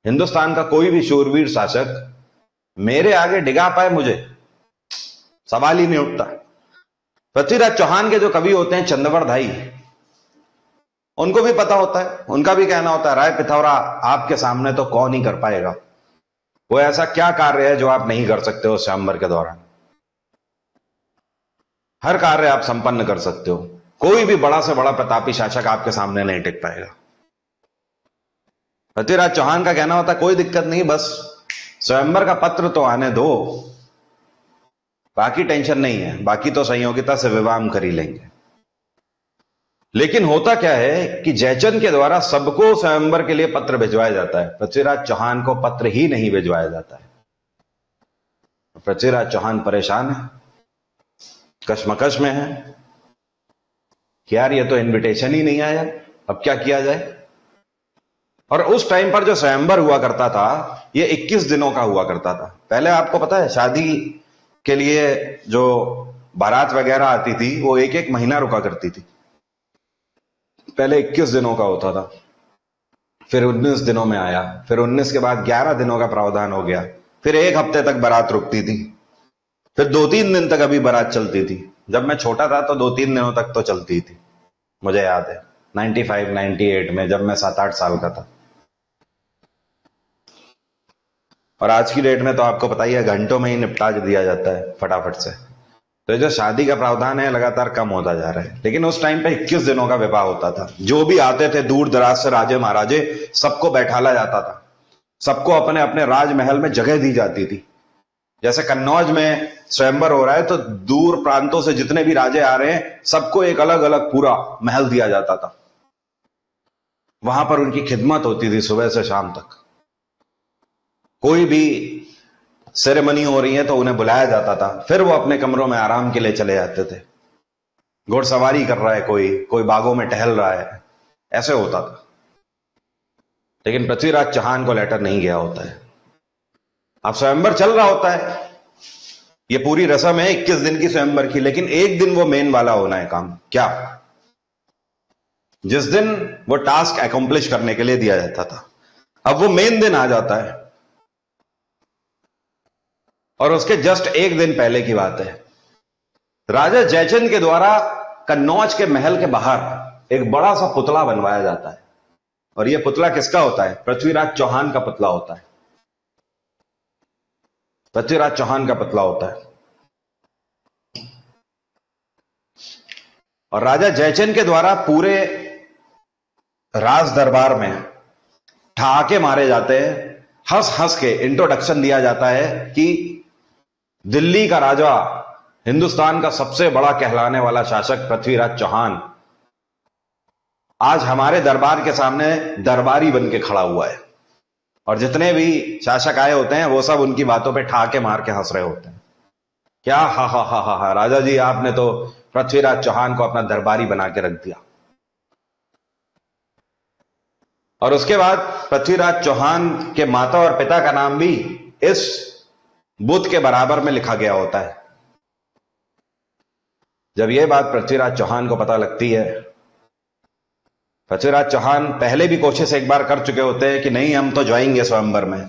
हिंदुस्तान का कोई भी शूरवीर शासक मेरे आगे डिगा पाए, मुझे सवाल ही नहीं उठता। पृथ्वीराज चौहान के जो कवि होते हैं चंद्रवरधाई, उनको भी पता होता है, उनका भी कहना होता है राय पिथौरा आपके सामने तो कौन ही कर पाएगा। वो ऐसा क्या कार्य है जो आप नहीं कर सकते हो स्वयंवर के दौरान? हर कार्य आप संपन्न कर सकते हो, कोई भी बड़ा से बड़ा प्रतापी शासक आपके सामने नहीं टिक पाएगा। पृथ्वीराज चौहान का कहना होता है कोई दिक्कत नहीं, बस स्वयंवर का पत्र तो आने दो, बाकी टेंशन नहीं है, बाकी तो संयोगिता से विवाह हम कर ही लेंगे। लेकिन होता क्या है कि जयचंद के द्वारा सबको स्वयंवर के लिए पत्र भिजवाया जाता है, पृथ्वीराज चौहान को पत्र ही नहीं भिजवाया जाता है। पृथ्वीराज चौहान परेशान है, कश्मकश में है कि यार ये तो इनविटेशन ही नहीं आया, अब क्या किया जाए। और उस टाइम पर जो स्वयंवर हुआ करता था, ये 21 दिनों का हुआ करता था। पहले आपको पता है शादी के लिए जो बारात वगैरह आती थी, वो 1-1 महीना रुका करती थी। पहले 21 दिनों का होता था, फिर 19 दिनों में आया, फिर 19 के बाद 11 दिनों का प्रावधान हो गया, फिर 1 हफ्ते तक बारात रुकती थी, फिर 2-3 दिन तक अभी बारात चलती थी। जब मैं छोटा था तो 2-3 दिनों तक तो चलती थी, मुझे याद है 95-98 में, जब मैं 7-8 साल का था। और आज की डेट में तो आपको पता ही है, घंटों में ही निपटा दिया जाता है फटाफट से। तो जो शादी का प्रावधान है लगातार कम होता जा रहा है। लेकिन उस टाइम पे 21 दिनों का विवाह होता था। जो भी आते थे दूर दराज से राजे महाराजे, सबको बैठाला जाता था, सबको अपने अपने राजमहल में जगह दी जाती थी। जैसे कन्नौज में स्वयंवर हो रहा है, तो दूर प्रांतों से जितने भी राजे आ रहे हैं, सबको एक अलग अलग पूरा महल दिया जाता था। वहां पर उनकी खिदमत होती थी सुबह से शाम तक। कोई भी सेरेमनी हो रही है तो उन्हें बुलाया जाता था, फिर वो अपने कमरों में आराम के लिए चले जाते थे। घुड़सवारी कर रहा है कोई बागों में टहल रहा है, ऐसे होता था। लेकिन पृथ्वीराज चौहान को लेटर नहीं गया होता है। अब स्वयंवर चल रहा होता है, ये पूरी रस्म है 21 दिन की स्वयंवर की, लेकिन एक दिन वो मेन वाला होना है काम। क्या? जिस दिन वो टास्क अकम्प्लिश करने के लिए दिया जाता था, अब वो मेन दिन आ जाता है। और उसके जस्ट एक दिन पहले की बात है, राजा जयचंद के द्वारा कन्नौज के महल के बाहर एक बड़ा सा पुतला बनवाया जाता है, और यह पुतला किसका होता है? पृथ्वीराज चौहान का पुतला होता है। पृथ्वीराज चौहान का पुतला होता है। और राजा जयचंद के द्वारा पूरे राज दरबार में ठहाके मारे जाते हैं, हंस हंस के इंट्रोडक्शन दिया जाता है कि दिल्ली का राजा, हिंदुस्तान का सबसे बड़ा कहलाने वाला शासक पृथ्वीराज चौहान आज हमारे दरबार के सामने दरबारी बन के खड़ा हुआ है, और जितने भी शासक आए होते हैं वो सब उनकी बातों पे ठहाके मार के हंस रहे होते हैं। क्या हा हा हा हा हा, राजा जी आपने तो पृथ्वीराज चौहान को अपना दरबारी बना के रख दिया। और उसके बाद पृथ्वीराज चौहान के माता और पिता का नाम भी इस बुत के बराबर में लिखा गया होता है। जब यह बात पृथ्वीराज चौहान को पता लगती है, पृथ्वीराज चौहान पहले भी कोशिश एक बार कर चुके होते हैं कि नहीं हम तो जाएंगे स्वयंवर में,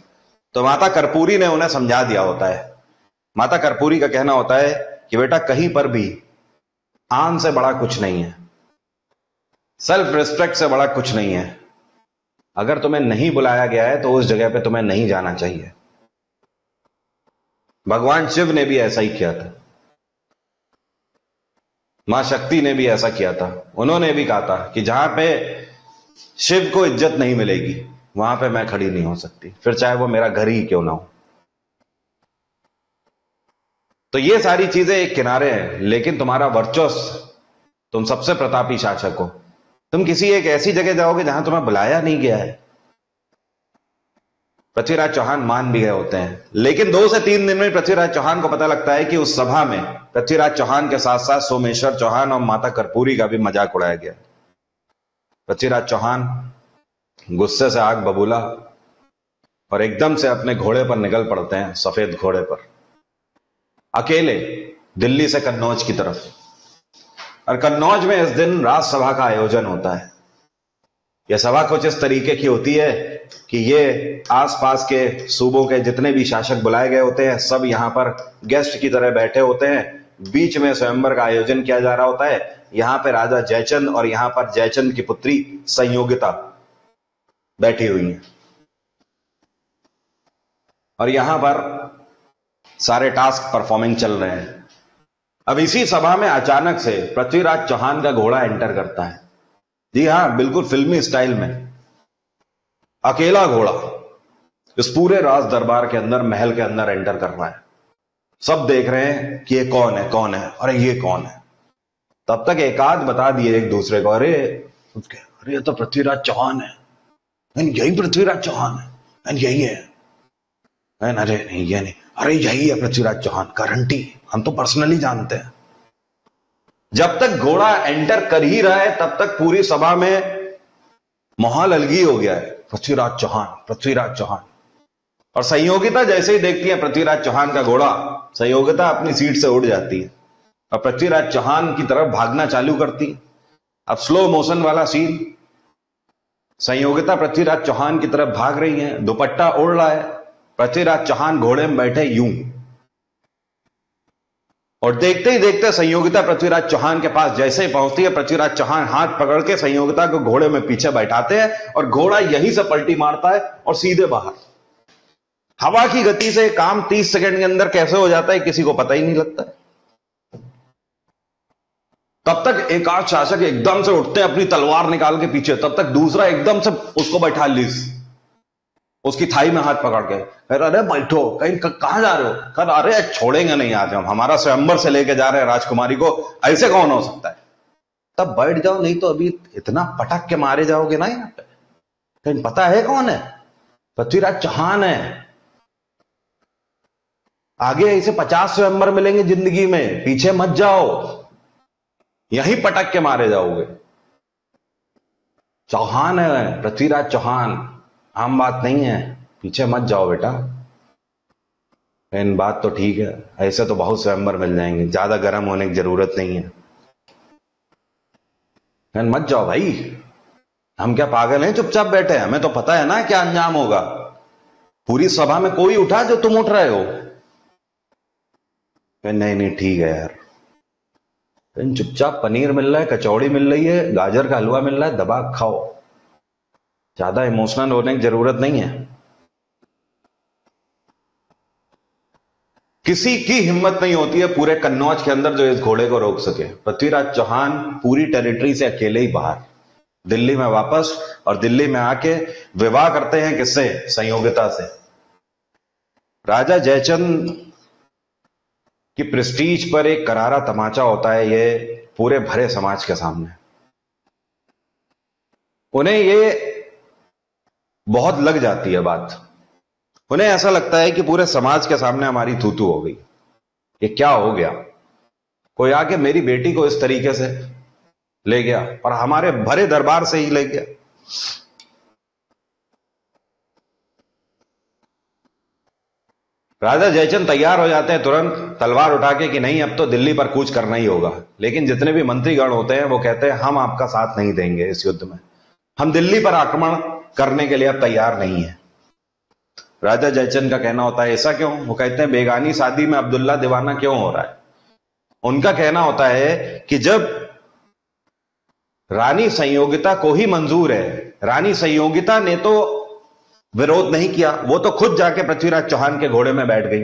तो माता कर्पूरी ने उन्हें समझा दिया होता है। माता कर्पूरी का कहना होता है कि बेटा कहीं पर भी आन से बड़ा कुछ नहीं है, सेल्फ रिस्पेक्ट से बड़ा कुछ नहीं है। अगर तुम्हें नहीं बुलाया गया है तो उस जगह पे तुम्हें नहीं जाना चाहिए। भगवान शिव ने भी ऐसा ही किया था, मां शक्ति ने भी ऐसा किया था। उन्होंने भी कहा था कि जहां पे शिव को इज्जत नहीं मिलेगी वहां पे मैं खड़ी नहीं हो सकती, फिर चाहे वो मेरा घर ही क्यों ना हो। तो ये सारी चीजें एक किनारे हैं, लेकिन तुम्हारा वर्चस्व, तुम सबसे प्रतापी शासक हो, तुम किसी एक ऐसी जगह जाओगे जहां तुम्हें बुलाया नहीं गया है। पृथ्वीराज चौहान मान भी गए होते हैं, लेकिन 2 से 3 दिन में पृथ्वीराज चौहान को पता लगता है कि उस सभा में पृथ्वीराज चौहान के साथ साथ सोमेश्वर चौहान और माता कर्पूरी का भी मजाक उड़ाया गया। पृथ्वीराज चौहान गुस्से से आग बबूला और एकदम से अपने घोड़े पर निकल पड़ते हैं, सफेद घोड़े पर, अकेले दिल्ली से कन्नौज की तरफ। और कन्नौज में इस दिन राजसभा का आयोजन होता है। यह सभा कुछ इस तरीके की होती है कि ये आसपास के सूबों के जितने भी शासक बुलाए गए होते हैं सब यहां पर गेस्ट की तरह बैठे होते हैं। बीच में स्वयंवर का आयोजन किया जा रहा होता है। यहां पे राजा जयचंद और यहां पर जयचंद की पुत्री संयोगिता बैठी हुई है, और यहां पर सारे टास्क परफॉर्मिंग चल रहे हैं। अब इसी सभा में अचानक से पृथ्वीराज चौहान का घोड़ा एंटर करता है। जी हां, बिल्कुल फिल्मी स्टाइल में अकेला घोड़ा इस पूरे राज दरबार के अंदर, महल के अंदर एंटर कर रहा है। सब देख रहे हैं कि ये कौन है, कौन है, अरे ये कौन है। तब तक एक आध बता दिए एक दूसरे को, अरे ये तो पृथ्वीराज चौहान है, यही पृथ्वीराज चौहान है, यही है। अरे नहीं ये नहीं, अरे यही है पृथ्वीराज चौहान, गारंटी, हम तो पर्सनली जानते हैं। जब तक घोड़ा एंटर कर ही रहा है तब तक पूरी सभा में माहौल अलगी हो गया है, पृथ्वीराज चौहान, पृथ्वीराज चौहान। और संयोगिता जैसे ही देखती है पृथ्वीराज चौहान का घोड़ा, संयोगिता अपनी सीट से उड़ जाती है और पृथ्वीराज चौहान की तरफ भागना चालू करती है। अब स्लो मोशन वाला सीन, संयोगिता पृथ्वीराज चौहान की तरफ भाग रही है, दुपट्टा उड़ रहा है, पृथ्वीराज चौहान घोड़े में बैठे यूं, और देखते ही देखते संयोगिता पृथ्वीराज चौहान के पास जैसे ही पहुंचती है, पृथ्वीराज चौहान हाथ पकड़ के संयोगिता को घोड़े में पीछे बैठाते हैं और घोड़ा यहीं से पलटी मारता है और सीधे बाहर। हवा की गति से काम 30 सेकंड के अंदर कैसे हो जाता है किसी को पता ही नहीं लगता है। तब तक एक आध शासक एकदम से उठते हैं अपनी तलवार निकाल के पीछे, तब तक दूसरा एकदम से उसको बैठा लीज, उसकी थाई में हाथ पकड़ के, अरे बैठो, कहीं कहां जा रहे हो? कह अरे छोड़ेंगे नहीं आज, हम हमारा स्वयंवर से लेके जा रहे हैं राजकुमारी को, ऐसे कौन हो सकता है? तब बैठ जाओ, नहीं तो अभी इतना पटक के मारे जाओगे ना यहाँ पे। कहीं पता है कौन है? पृथ्वीराज चौहान है। आगे ऐसे 50 स्वयंवर मिलेंगे जिंदगी में, पीछे मत जाओ, यहीं पटक के मारे जाओगे। चौहान है, पृथ्वीराज चौहान, आम बात नहीं है, पीछे मत जाओ बेटा। इन बात तो ठीक है, ऐसे तो बहुत स्वयंवर मिल जाएंगे, ज्यादा गर्म होने की जरूरत नहीं है, मत जाओ भाई। हम क्या पागल हैं चुपचाप बैठे हैं? हमें तो पता है ना क्या अंजाम होगा। पूरी सभा में कोई उठा जो तुम उठ रहे हो? नहीं नहीं ठीक है यार, चुपचाप पनीर मिल रहा है, कचौड़ी मिल रही है, गाजर का हलवा मिल रहा है, दबा खाओ, ज्यादा इमोशनल होने की जरूरत नहीं है। किसी की हिम्मत नहीं होती है पूरे कन्नौज के अंदर जो इस घोड़े को रोक सके। पृथ्वीराज चौहान पूरी टेरिटरी से अकेले ही बाहर, दिल्ली में वापस, और दिल्ली में आके विवाह करते हैं किससे? संयोगिता से। राजा जयचंद की प्रेस्टीज पर एक करारा तमाचा होता है ये पूरे भरे समाज के सामने। उन्हें ये बहुत लग जाती है बात, उन्हें ऐसा लगता है कि पूरे समाज के सामने हमारी थूथू हो गई, ये क्या हो गया, कोई आके मेरी बेटी को इस तरीके से ले गया, और हमारे भरे दरबार से ही ले गया। राजा जयचंद तैयार हो जाते हैं तुरंत तलवार उठा के कि नहीं अब तो दिल्ली पर कूच करना ही होगा। लेकिन जितने भी मंत्रीगण होते हैं वो कहते हैं हम आपका साथ नहीं देंगे इस युद्ध में, हम दिल्ली पर आक्रमण करने के लिए अब तैयार नहीं है। राजा जयचंद का कहना होता है ऐसा क्यों? वो कहते हैं बेगानी शादी में अब्दुल्ला दीवाना क्यों हो रहा है। उनका कहना होता है कि जब रानी संयोगिता को ही मंजूर है, रानी संयोगिता ने तो विरोध नहीं किया, वो तो खुद जाके पृथ्वीराज चौहान के घोड़े में बैठ गई,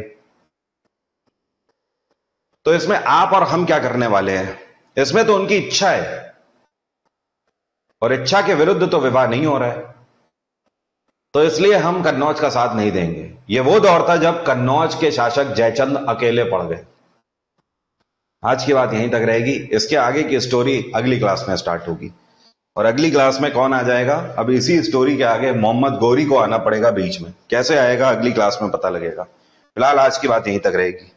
तो इसमें आप और हम क्या करने वाले हैं? इसमें तो उनकी इच्छा है, और इच्छा के विरुद्ध तो विवाह नहीं हो रहा है, तो इसलिए हम कन्नौज का साथ नहीं देंगे। यह वो दौर था जब कन्नौज के शासक जयचंद अकेले पड़ गए। आज की बात यहीं तक रहेगी, इसके आगे की स्टोरी अगली क्लास में स्टार्ट होगी। और अगली क्लास में कौन आ जाएगा? अब इसी स्टोरी के आगे मोहम्मद गौरी को आना पड़ेगा बीच में, कैसे आएगा अगली क्लास में पता लगेगा। फिलहाल आज की बात यहीं तक रहेगी।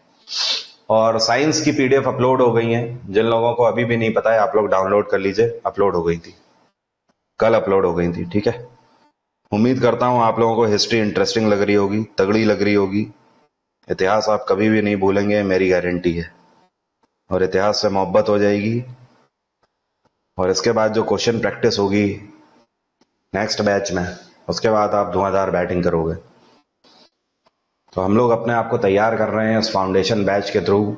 और साइंस की पीडीएफ अपलोड हो गई है, जिन लोगों को अभी भी नहीं पता है आप लोग डाउनलोड कर लीजिए, अपलोड हो गई थी, कल अपलोड हो गई थी, ठीक है। उम्मीद करता हूं आप लोगों को हिस्ट्री इंटरेस्टिंग लग रही होगी, तगड़ी लग रही होगी। इतिहास आप कभी भी नहीं भूलेंगे, मेरी गारंटी है, और इतिहास से मोहब्बत हो जाएगी। और इसके बाद जो क्वेश्चन प्रैक्टिस होगी नेक्स्ट बैच में, उसके बाद आप धुआंधार बैटिंग करोगे। तो हम लोग अपने आप को तैयार कर रहे हैं इस फाउंडेशन बैच के थ्रू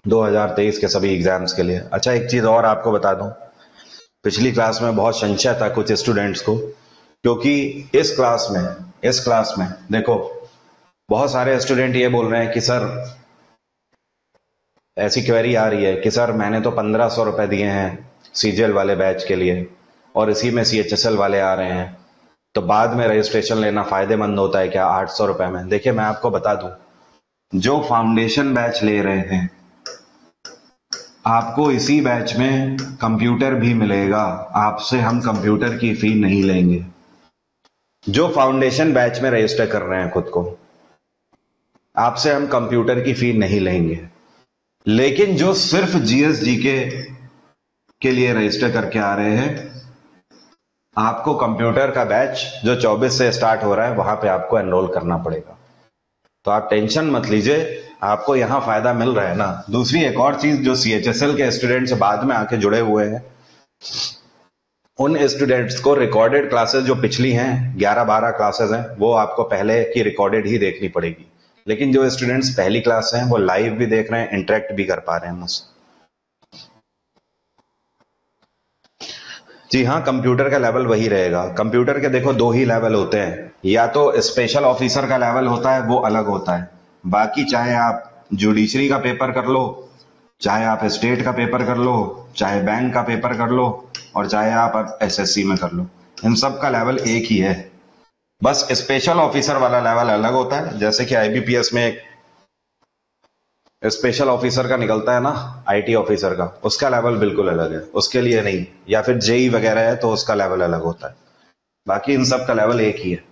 2023 के सभी एग्जाम्स के लिए। अच्छा, एक चीज और आपको बता दूं, पिछली क्लास में बहुत संशय था कुछ स्टूडेंट्स को, क्योंकि इस क्लास में देखो बहुत सारे स्टूडेंट ये बोल रहे हैं कि सर, ऐसी क्वेरी आ रही है कि सर मैंने तो 1500 रुपए दिए हैं सीजीएल वाले बैच के लिए, और इसी में सीएचएसएल वाले आ रहे हैं, तो बाद में रजिस्ट्रेशन लेना फायदेमंद होता है क्या 800 रुपए में? देखिए मैं आपको बता दूं, जो फाउंडेशन बैच ले रहे हैं आपको इसी बैच में कंप्यूटर भी मिलेगा, आपसे हम कंप्यूटर की फी नहीं लेंगे। जो फाउंडेशन बैच में रजिस्टर कर रहे हैं खुद को, आपसे हम कंप्यूटर की फी नहीं लेंगे। लेकिन जो सिर्फ जीएसजीके के लिए रजिस्टर करके आ रहे हैं, आपको कंप्यूटर का बैच जो 24 से स्टार्ट हो रहा है वहां पे आपको एनरोल करना पड़ेगा। तो आप टेंशन मत लीजिए, आपको यहां फायदा मिल रहा है ना। दूसरी एक और चीज, जो सीएचएसएल के स्टूडेंट्स बाद में आके जुड़े हुए हैं, उन स्टूडेंट्स को रिकॉर्डेड क्लासेस जो पिछली हैं 11-12 क्लासेस हैं, वो आपको पहले की रिकॉर्डेड ही देखनी पड़ेगी। लेकिन जो स्टूडेंट्स पहली क्लास से हैं वो लाइव भी देख रहे हैं, इंटरेक्ट भी कर पा रहे हैं मुझसे। जी हाँ, कंप्यूटर का लेवल वही रहेगा। कंप्यूटर के देखो दो ही लेवल होते हैं, या तो स्पेशल ऑफिसर का लेवल होता है, वो अलग होता है। बाकी चाहे आप जुडिशरी का पेपर कर लो, चाहे आप स्टेट का पेपर कर लो, चाहे बैंक का पेपर कर लो, और चाहे आप एसएससी में कर लो, इन सब का लेवल एक ही है। बस स्पेशल ऑफिसर वाला लेवल अलग होता है, जैसे कि आईबीपीएस में एक स्पेशल ऑफिसर का निकलता है ना, आईटी ऑफिसर का, उसका लेवल बिल्कुल अलग है, उसके लिए नहीं। या फिर जेई वगैरह है तो उसका लेवल अलग होता है, बाकी इन सब का लेवल एक ही है।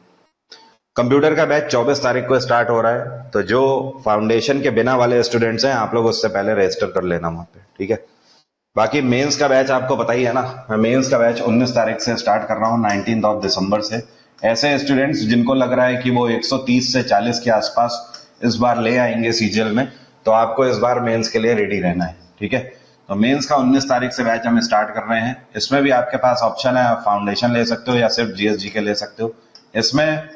कंप्यूटर का बैच 24 तारीख को स्टार्ट हो रहा है, तो जो फाउंडेशन के बिना वाले स्टूडेंट्स हैं आप लोग उससे पहले रजिस्टर कर लेना वहां पे, ठीक है। बाकी मेंस का बैच आपको पता ही है ना, मैं मेंस का बैच 19 तारीख से स्टार्ट कर रहा हूँ, 19 दिसंबर से। ऐसे स्टूडेंट्स जिनको लग रहा है कि वो 130 से 40 के आसपास इस बार ले आएंगे सीजीएल में, तो आपको इस बार मेंस के लिए रेडी रहना है, ठीक है। तो मेंस का 19 तारीख से बैच हम स्टार्ट कर रहे हैं। इसमें भी आपके पास ऑप्शन है, आप फाउंडेशन ले सकते हो या सिर्फ जीएसजी के ले सकते हो। इसमें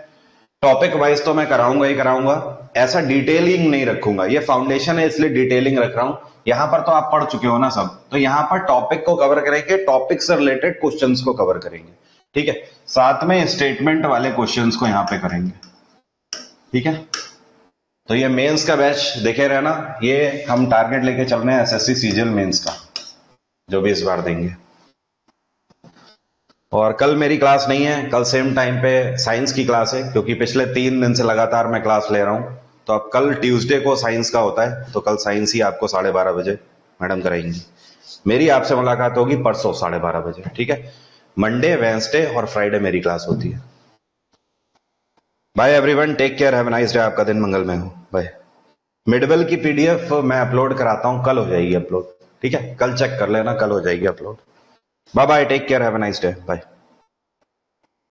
टॉपिक वाइज तो मैं कराऊंगा ही कराऊंगा, ऐसा डिटेलिंग नहीं रखूंगा। ये फाउंडेशन है इसलिए डिटेलिंग रख रहा हूं, यहां पर तो आप पढ़ चुके हो ना सब, तो यहां पर टॉपिक को कवर करेंगे, टॉपिक से रिलेटेड क्वेश्चंस को कवर करेंगे। ठीक है, साथ में स्टेटमेंट वाले क्वेश्चंस को यहां पे करेंगे। ठीक है, तो ये मेंस का बैच देखे रहना, ये हम टारगेट लेके चल रहे हैं एसएससी सीजीएल मेंस का, जो भी इस बार देंगे। और कल मेरी क्लास नहीं है, कल सेम टाइम पे साइंस की क्लास है, क्योंकि पिछले 3 दिन से लगातार मैं क्लास ले रहा हूं। तो अब कल ट्यूसडे को साइंस का होता है, तो कल साइंस ही आपको 12:30 बजे मैडम कराएंगी। मेरी आपसे मुलाकात होगी परसों 12:30 बजे। ठीक है, मंडे, वेंसडे और फ्राइडे मेरी क्लास होती है। Bye everyone, take care, have a nice day, आपका दिन मंगलमय हो। बाय। मिडवेल की पीडीएफ मैं अपलोड कराता हूं, कल हो जाएगी अपलोड। ठीक है, कल चेक कर लेना, कल हो जाएगी upload. Bye bye, take care, have a nice day, bye.